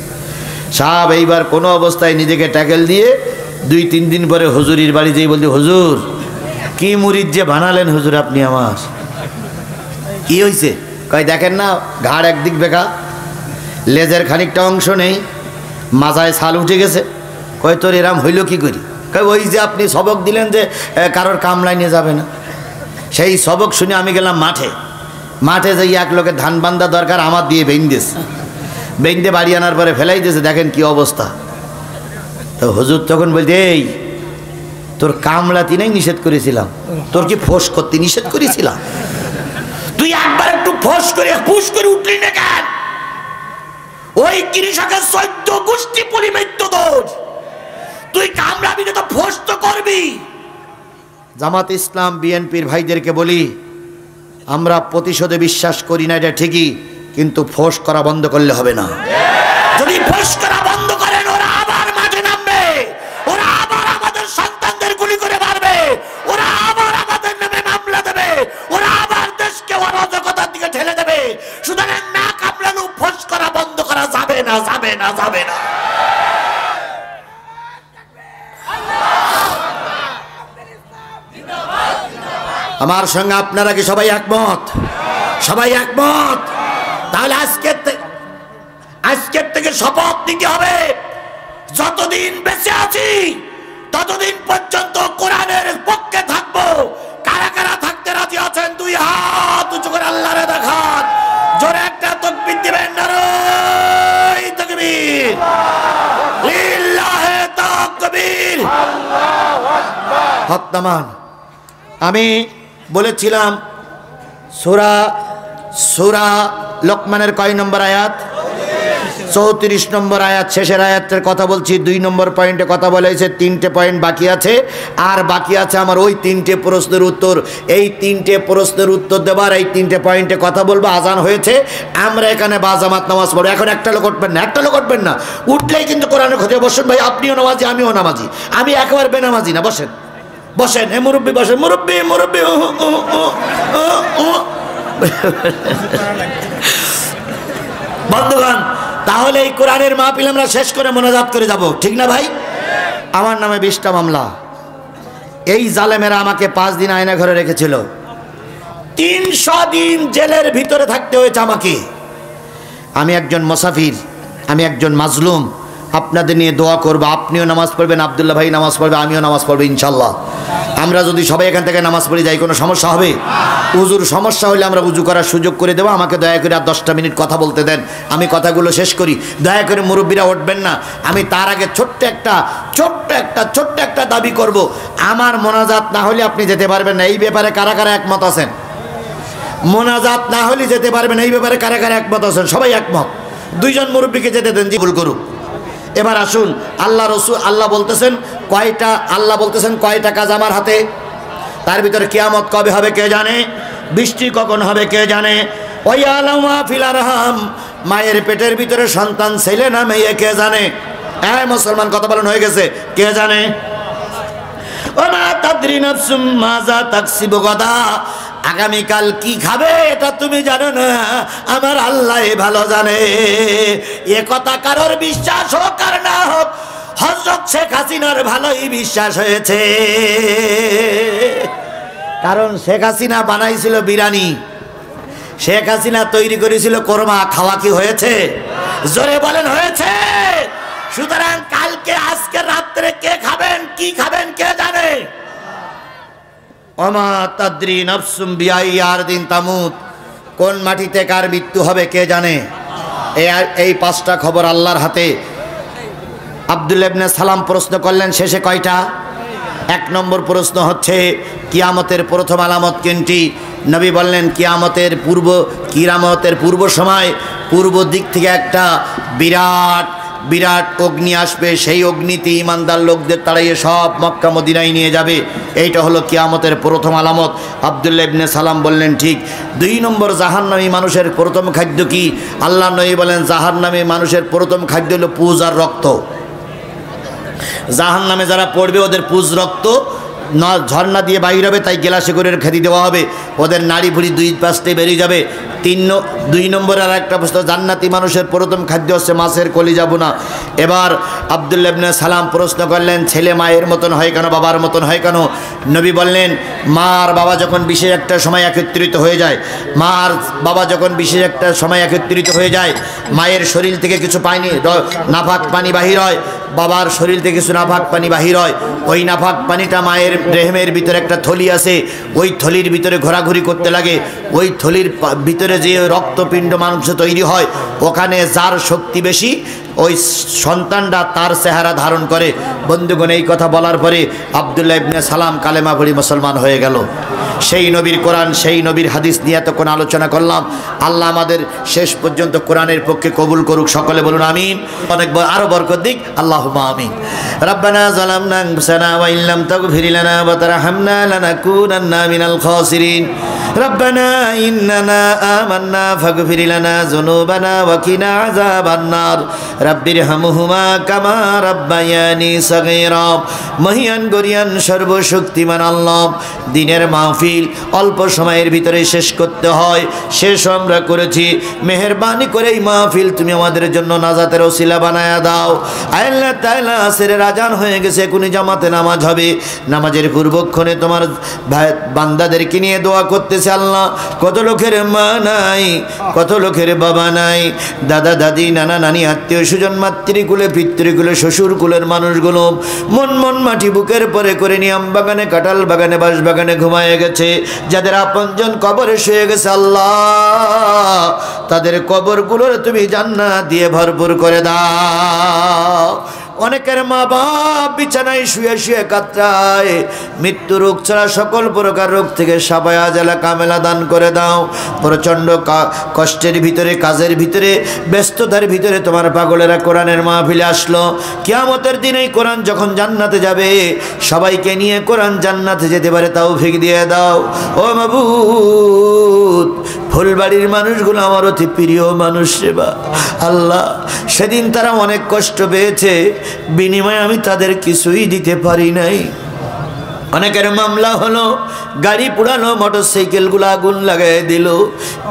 A: সাপ এইবার কোনো অবস্থায় নিজেকে ট্যাকেল দিয়ে 2-3 দিন পরে হুজুরির বাড়ি যেই বলতে, হুজুর কি মুরিদ যে বানালেন হুজুর আপনি আমার। কি হয়েছে? কয় দেখেন না ঘাড় একদিক বেঁকা, লেজের খানিকটা অংশ নেই, মাজায় ছাল উঠে গেছে। কয় তোর এরাম হইল কি করি? কয় ওই যে আপনি সবক দিলেন যে কারোর কামলাই নিয়ে যাবে না, সেই সবক শুনে আমি গেলাম মাঠে। মাঠে যাই এক লোকের ধান বান্ধা দরকার, আমার দিয়ে বেঁধেছে। বেঁধে বাড়ি আনার পরে ফেলাই দিয়েছে, দেখেন কি অবস্থা। তো হুজুর তখন বলছে এই তোর কামলাতি নাই নিষেধ করেছিলাম, তোর কি ফোঁস করতে নিষেধ করেছিলাম? তুই একবার একটু ফোঁস করে ফুস করে উঠলি না কেন? ওই কৃষকের 14 গোষ্ঠী পরিমিত দোষ, তুই কামড়াবি না তো ফোঁস তো করবি। জামাত ইসলাম বিএনপির ভাইদেরকে বলি, আমরা প্রতিশোধে বিশ্বাস করি না, এটা ঠিকই, কিন্তু ফোঁস করা বন্ধ করলে হবে না। যদি ফোঁস করা বন্ধ করেন ওরা আবার মাঠে নামবে, ওরা আবার আমাদের সন্তানদের গুলি করে মারবে, ওরা আবার আমাদের নামে মামলা দেবে, ওরা আবার দেশকে অরাজকতার দিকে ঠেলে দেবে। সুতরাং না কামড়ানো ফোঁস করা বন্ধ করা যাবে না, যাবে না, যাবে না। আমার সঙ্গে আপনারা কি সবাই একমত? সবাই একমত? তাহলে আজকের থেকে শপথ নিতে হবে, যতদিন বেঁচে আছি ততদিন পর্যন্ত কোরআনের পক্ষে থাকবো। কারা কারা থাকতে রাজি আছেন? 2 হাত উঁচু করে আল্লাহরে দেখান, জোরে একটা তাকবীর দিবেন। নারায়ে তাকবীর, লিল্লাহি তাকবীর, আল্লাহু আকবার। হাত নামান। আমি বলেছিলাম সূরা লোকমানের কয় নম্বর আয়াত? 34 নম্বর আয়াত, শেষের আয়াতের কথা বলছি। 2 নম্বর পয়েন্টে কথা বলা হয়েছে, 3টে পয়েন্ট বাকি আছে। আর বাকি আছে আমার ওই 3টে প্রশ্নের উত্তর। এই 3টে প্রশ্নের উত্তর দেবার এই 3টে পয়েন্টে কথা বলবো। আজান হয়েছে, আমরা এখানে বাজামাত নামাজ পড়বো। এখন একটা লোক উঠবেন না, একটা লোক উঠবেন না, উঠলেই কিন্তু কোরআনের খোঁজে বসেন। ভাই আপনিও নামাজি, আমিও নামাজি, আমি একেবারে বেনামাজি না। বসেন বসেন, হে মুরব্বী বসেন, মুরব্বী মুরব্বী। বন্ধুগণ, তাহলে এই কোরআনের মাহফিল আমরা শেষ করে মোনাজাত করে যাব, ঠিক না ভাই? আমার নামে 20টা মামলা। এই জালেমেরা আমাকে 5 দিন আয়না ঘরে রেখেছিল, 300 দিন জেলের ভিতরে থাকতে হয়েছে আমাকে। আমি একজন মুসাফির, আমি একজন মাজলুম। আপনাদের নিয়ে দোয়া করবো, আপনিও নামাজ পড়বেন, আব্দুল্লাহ ভাই নামাজ পড়বে, আমিও নামাজ পড়বো ইনশাল্লাহ। আমরা যদি সবাই এখান থেকে নামাজ পড়ে যাই, কোনো সমস্যা হবে? উজুর সমস্যা হলে আমরা উজু করার সুযোগ করে দেবো। আমাকে দয়া করে আর 10টা মিনিট কথা বলতে দেন, আমি কথাগুলো শেষ করি। দয়া করে মুরব্বীরা উঠবেন না। আমি তার আগে ছোট্ট একটা দাবি করব। আমার মোনাজাত না হলে আপনি যেতে পারবেন না। এই ব্যাপারে কারা কারা একমত আছেন? মোনাজাত না হলে যেতে পারবেন, এই ব্যাপারে কারা কারা একমত আছেন? সবাই একমত। 2 জন মুরব্বীকে যেতে দেন, জি ভুল করুক। এবার আসুন, আল্লাহ বলতেছেন কয়টা কাজ আমার হাতে। তার ভিতরে কিয়ামত কবে হবে কে জানে, বৃষ্টি কখন হবে কে জানে, ওয়ায়ালামু মা ফিল আরহাম, মায়ের পেটের ভিতরে সন্তান ছেলে না মেয়ে কে জানে। হ্যাঁ মুসলমান, কথা বলেন হয়ে গেছে, কে জানে? ওমা তাদরি নাফসুম মাজা তাকসিবু গাদা, আগামীকাল কি খাবে এটা তুমি জানো না, আমার আল্লাহ ভালো জানে। এ কথা কারোর বিশ্বাস হোক আর না হোক, হযরত শেখ হাসিনার ভালোই বিশ্বাস হয়েছে। কারণ শেখ হাসিনা বানাইছিল বিরিয়ানি, শেখ হাসিনা তৈরি করেছিল কোরমা। খাওয়া কি হয়েছে? জোরে বলেন হয়েছে। সুতরাং কালকে আজকে রাত্রে কে খাবেন, কি খাবেন কে জানে। ওমা তাদরি নাফসুম বিআই আরদিন তামুত, কোন মাটিতে কার মৃত্যু হবে কে জানে। এই 5টা খবর আল্লাহর হাতে। আব্দুল্লাহ ইবনে সালাম প্রশ্ন করলেন শেষে কয়টা? 1 নম্বর প্রশ্ন হচ্ছে কিয়ামতের প্রথম আলামত কোনটি? নবী বললেন কিয়ামতের পূর্ব সময় পূর্ব দিক থেকে একটা বিরাট অগ্নি আসবে। সেই অগ্নিতে ইমানদার লোকদের তাড়িয়ে সব মক্কা মদিনায় নিয়ে যাবে। এইটা হলো কিয়ামতের প্রথম আলামত। আব্দুল্লাহ ইবনে সালাম বললেন ঠিক। 2 নম্বর, জাহান্নামী মানুষের প্রথম খাদ্য কি? আল্লাহ নবী বলেন জাহান্নামী মানুষের প্রথম খাদ্য হলো পুজ আর রক্ত। জাহান্নামে যারা পড়বে ওদের পুজ রক্ত ঝর্ণা দিয়ে বাইর হবে, তাই গেলাসে করে খেতে দেওয়া হবে। ওদের নাড়ি ভুড়ি 2 পাশে বেরিয়ে যাবে। 2 নম্বর আর একটা প্রশ্ন, জান্নাতি মানুষের প্রথম খাদ্য হচ্ছে মাছের কলিজা বোনা। এবার আব্দুল্লাহ ইবনে সালাম প্রশ্ন করলেন ছেলে মায়ের মতন হয় কেন, বাবার মতন হয় কেন? নবী বললেন মা আর বাবা যখন বিশেষ একটা সময় একত্রিত হয়ে যায়, মায়ের শরীর থেকে কিছু নাফাক পানি বাহির হয়, বাবার শরীর থেকে কিছু নাফাক পানি বাহির হয়। ওই নাফাক পানিটা মায়ের রেহমের ভিতরে একটা থলি আছে, ওই থলির ভিতরে ঘোরাঘুরি করতে লাগে। ওই থলির ভিতরে যে রক্তপিণ্ড মানুষ তৈরি হয়, ওখানে যার শক্তি বেশি ওই সন্তানটা তার চেহারা ধারণ করে। বন্ধুগণ, এই কথা বলার পরে আব্দুল্লাহ ইবনে সালাম কালেমা পড়ে মুসলমান হয়ে গেল। সেই নবীর কোরআন, সেই নবীর হাদিস নিয়ে এতক্ষণ আলোচনা করলাম। আল্লাহ আমাদের শেষ পর্যন্ত কোরআনের পক্ষে কবুল করুক। সকলে বলুন আমিন। অনেক আরো বরকত দিক, আল্লাহুম্মা আমিন। রব্বানা যালামনা আনফুসানা ওয়া ইল্লাম তাগফির লানা ওয়া তারহামনা লানাকুনান্না মিনাল খাসিরিন। রব্বানা ইন্নানা আমান্না ফাগফির লানা যুনুবানা ওয়া কিনা আযাবান নার। রাব্বিরহামহুমা কামা রাব্বায়ানি সাগীরা। মহিয়ান গরিয়ান সর্বশক্তিমান আল্লাহ, দিনের মাহফিল অল্প সময়ের ভিতরে শেষ করতে হয়, শেষ আমরা করেছি। মেহেরবানি করে এই মাহফিল তুমি আমাদের জন্য নাজাতের ওসিলা বানায়া দাও। আল্লাহ তাআলা আসরের আজান হয়ে গেছে, এখনই জামাতে নামাজ হবে। নামাজের পূর্বক্ষণে তোমার বান্দাদেরকে নিয়ে দোয়া করতেছে। আল্লাহ, কত লোকের মা নাই, কত লোকের বাবা নাই, দাদা দাদি নানা নানি আত্মীয় স্বজন মাতৃকুলে পিতৃকুলে শ্বশুরকুলের মানুষগুলো মন মাটি বুকের পরে করে নিয়ে আম বাগানে কাঁঠাল বাগানে বাঁশ বাগানে ঘুমায় গেছে। যাদের আপনজন কবরে শুয়ে গেছে, আল্লাহ তাদের কবরগুলোর তুমি জান্নাত দিয়ে ভরপুর করে দাও। অনেকের মা বাপ বিছানায় শুয়ে শুয়ে কাতরায়, মৃত্যু রোগ ছাড়া সকল প্রকার রোগ থেকে সাবায়া জেলা কামেলা দান করে দাও। প্রচণ্ড কষ্টের ভিতরে, কাজের ভিতরে, ব্যস্ততার ভিতরে তোমার পাগলেরা কোরআনের মাহফিলে আসলো। কিয়ামতের দিনে কোরআন যখন জান্নাতে যাবে, সবাইকে নিয়ে কোরআন জান্নাতে যেতে পারে তৌফিক দিয়ে দাও। ও মাবুদ, ফুলবাড়ির মানুষগুলো আমার অতি প্রিয় মানুষ সেবা আল্লাহ, সেদিন তারা অনেক কষ্ট পেয়েছে, বিনিময়ে আমি তাদের কিছুই দিতে পারি নাই। অনেকের মামলা হলো, গাড়ি পুরানো, মোটরসাইকেলগুলো আগুন লাগাই দিল,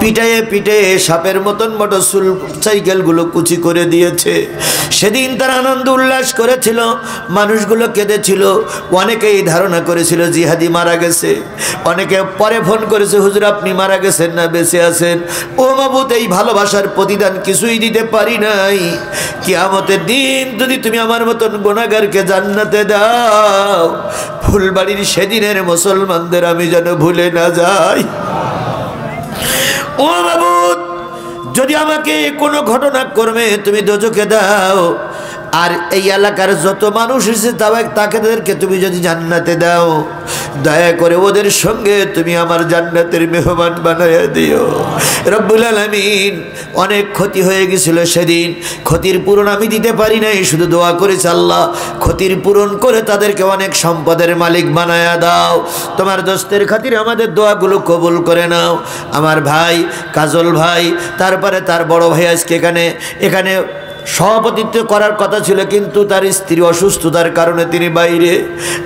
A: পিটায়ে পিটায়ে সাপের মতন মোটরসাইকেলগুলো কুচি করে দিয়েছে। সেদিন তারা আনন্দ উল্লাস করেছিল, মানুষগুলো কেঁদেছিল। অনেকেই ধারণা করেছিল জিহাদি মারা গেছে, অনেকে পরে ফোন করেছে, হুজুর আপনি মারা গেছেন না বেঁচে আছেন? ও মাবুদ, এই ভালোবাসার প্রতিদান কিছুই দিতে পারি নাই। কিয়ামতের দিন যদি তুমি আমার মতন গুনাহগারকে জান্নাতে দাও, ফুলবাড়ির সেদিনের মুসলমানদের আমি যেন ভুলে না যাই। ও মাবুদ, যদি আমাকে কোনো ঘটনা করবে তুমি দোজখে দাও, আর এই এলাকার যত মানুষ এসেছে তাদেরকে তুমি যদি জান্নাতে দাও, দয়া করে ওদের সঙ্গে তুমি আমার জান্নাতের মেহমান বানায়া দিও রব্বুল আলামিন। অনেক ক্ষতি হয়ে গেছিল সেদিন, ক্ষতির পূরণ আমি দিতে পারি নাই, শুধু দোয়া করেছি আল্লাহ ক্ষতির পূরণ করে তাদেরকে অনেক সম্পদের মালিক বানায়া দাও। তোমার দোস্তের খাতিরে আমাদের দোয়াগুলো কবুল করে নাও। আমার ভাই কাজল ভাই, তারপরে তার বড় ভাই আজকে এখানে সভাপতিত্ব করার কথা ছিল, কিন্তু তার স্ত্রী অসুস্থতার কারণে তিনি বাইরে।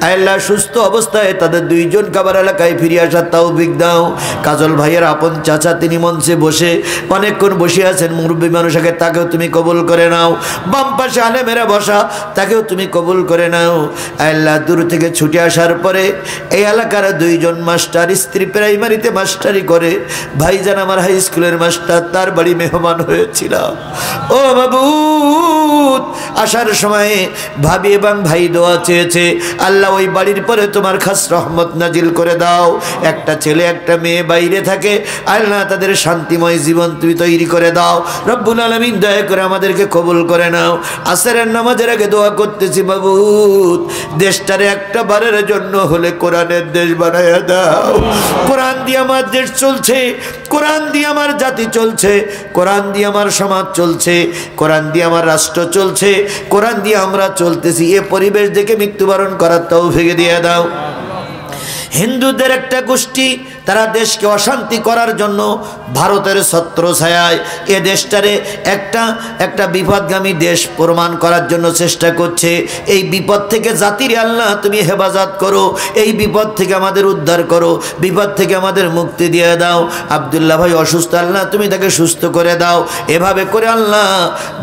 A: আল্লাহ সুস্থ অবস্থায় তাদের দুইজন কাবার এলাকায় ফিরে আসার তৌফিক দাও। কাজল ভাইয়ের আপন চাচা, তিনি মঞ্চে বসে অনেকক্ষণ বসে আছেন, মুরব্বী মানুষকে, তাকেও তুমি কবুল করে নাও। বাম পাশে আলেমেরা বসা, তাকেও তুমি কবুল করে নাও। আল্লাহ দূর থেকে ছুটে আসার পরে এই এলাকার দুইজন মাস্টার, স্ত্রী প্রাইমারিতে মাস্টারি করে, ভাইজান আমার হাই স্কুলের মাস্টার, তার বাড়ি মেহমান হয়েছিলাম। ও বাবু, আসার সময়ে ভাবি এবং ভাই দোয়া চেয়েছে, আল্লাহ ওই বাড়ির পরে তোমার খাস রহমত নাজিল করে দাও। একটা ছেলে একটা মেয়ে বাইরে থাকে, আল্লাহ তাদের শান্তিময় জীবন তুমি তৈরি করে দাও রব্বুল আলামিন। দয়া করে আমাদেরকে কবুল করে নাও। আসরের নামাজের আগে দোয়া করতেছি মাবুদ, দেশটারে একটা বারের জন্য হলে কোরআনের দেশ বানায়া দাও। কোরআন দিয়ে আমার দেশ চলছে, কোরআন দিয়ে আমার জাতি চলছে, কোরআন দিয়ে আমার সমাজ চলছে, কোরআন দিয়ে আমার রাষ্ট্র চলছে, কোরআন দিয়ে আমরা চলতেছি। এ পরিবেশ দেখে মৃত্যুবরণ করার তৌফিক দিয়ে দাও। হিন্দুদের একটা গোষ্ঠী, তারা দেশকে অশান্তি করার জন্য ভারতের ছত্রছায়ায় এ দেশটারে একটা বিপদগামী দেশ প্রমাণ করার জন্য চেষ্টা করছে। এই বিপদ থেকে জাতির আল্লাহ তুমি হেফাজত করো, এই বিপদ থেকে আমাদের উদ্ধার করো, বিপদ থেকে আমাদের মুক্তি দিয়ে দাও। আব্দুল্লাহ ভাই অসুস্থ, আল্লাহ তুমি তাকে সুস্থ করে দাও। এভাবে করে আল্লাহ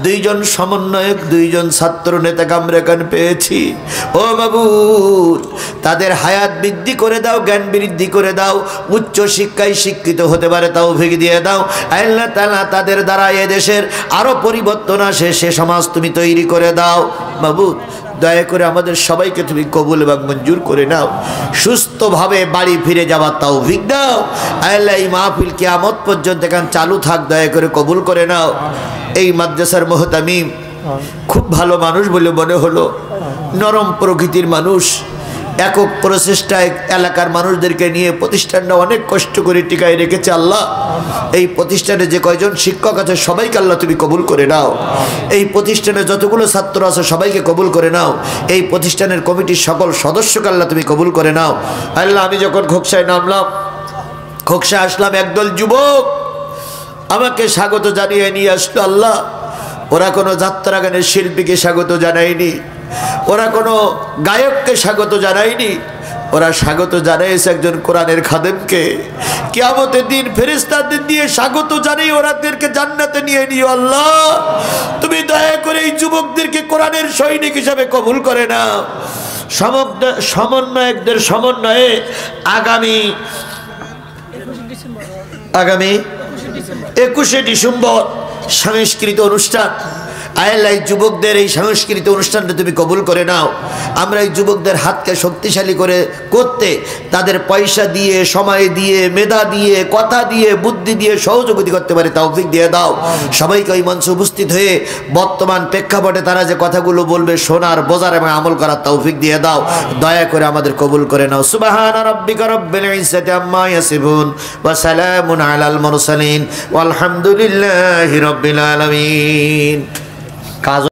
A: দুইজন সমন্বয়ক, দুইজন ছাত্র নেতাকে আমরা এখানে পেয়েছি। ও মাবুদ, তাদের হায়াত বৃদ্ধি করে দাও, জ্ঞান বৃদ্ধি করে দাও, উচ্চ শিক্ষায় শিক্ষিত হতে পারে তৌফিক দিয়ে দাও। আল্লাহ তাআলা তাদের দ্বারা এ দেশের আরো পরিবর্তন আসে, সে সমাজ তুমি তৈরি করে দাও মাবুদ। দয়া করে আমাদের সবাইকে তুমি কবুল এবং মঞ্জুর করে নাও, সুস্থভাবে বাড়ি ফিরে যাওয়ার তৌফিক দাও। আল্লাহ এই মাহফিল কিয়ামত পর্যন্ত এখান চালু থাক, দয়া করে কবুল করে নাও। এই মাদ্রাসার মুহতামিম খুব ভালো মানুষ বলে মনে হলো, নরম প্রকৃতির মানুষ, একক প্রচেষ্টায় এলাকার মানুষদেরকে নিয়ে প্রতিষ্ঠানটা অনেক কষ্ট করে টিকায় রেখেছে। আল্লাহ এই প্রতিষ্ঠানে যে কয়জন শিক্ষক আছে সবাইকে আল্লাহ তুমি কবুল করে নাও। এই প্রতিষ্ঠানে যতগুলো ছাত্র আছে সবাইকে কবুল করে নাও। এই প্রতিষ্ঠানের কমিটির সকল সদস্যকে আল্লাহ তুমি কবুল করে নাও। আল্লাহ আমি যখন খোকসায় নামলাম, খোকসা আসলাম, একদল যুবক আমাকে স্বাগত জানিয়ে নিয়ে আসলো। আল্লাহ ওরা কোনো যাত্রা গানের শিল্পীকে স্বাগত জানায়নি, ওরা কোনো গায়ককে স্বাগত জানায়নি, ওরা স্বাগত জানাইছে একজন কোরআনের খাদেমকে। কিয়ামতের দিন ফেরেশতাদের দিয়ে স্বাগত জানিয়ে ওরাদেরকে জান্নাতে নিয়ে নিও। আল্লাহ তুমি দয়া করে এই যুবকদেরকে কোরআনের সৈনিক হিসাবে কবুল করে নাও। সমন্বয়কদের সমন্বয়ে আগামী 21শে ডিসেম্বর সাংস্কৃতিক অনুষ্ঠান আয় আল্লাহ, এই যুবকদের এই সাংস্কৃতিক অনুষ্ঠানটা তুমি কবুল করে নাও। আমরা এই যুবকদের হাতকে শক্তিশালী করতে তাদের পয়সা দিয়ে, সময় দিয়ে, মেধা দিয়ে, কথা দিয়ে, বুদ্ধি দিয়ে সহযোগিতা করতে পারি তৌফিক দিয়ে দাও। সবাইকে ওই মঞ্চে উপস্থিত হয়ে বর্তমান প্রেক্ষাপটে তারা যে কথাগুলো বলবে শোনার, বোঝার এবং আমল করার তৌফিক দিয়ে দাও। দয়া করে আমাদের কবুল করে নাও। সুবহানা রাব্বিকা রাব্বিল ইজ্জাতি আম্মা ইয়াসিফুন ওয়া সালামুন আলাল মুরসালিন ওয়ালহামদুলিল্লাহি রাব্বিল আলামিন। কাজ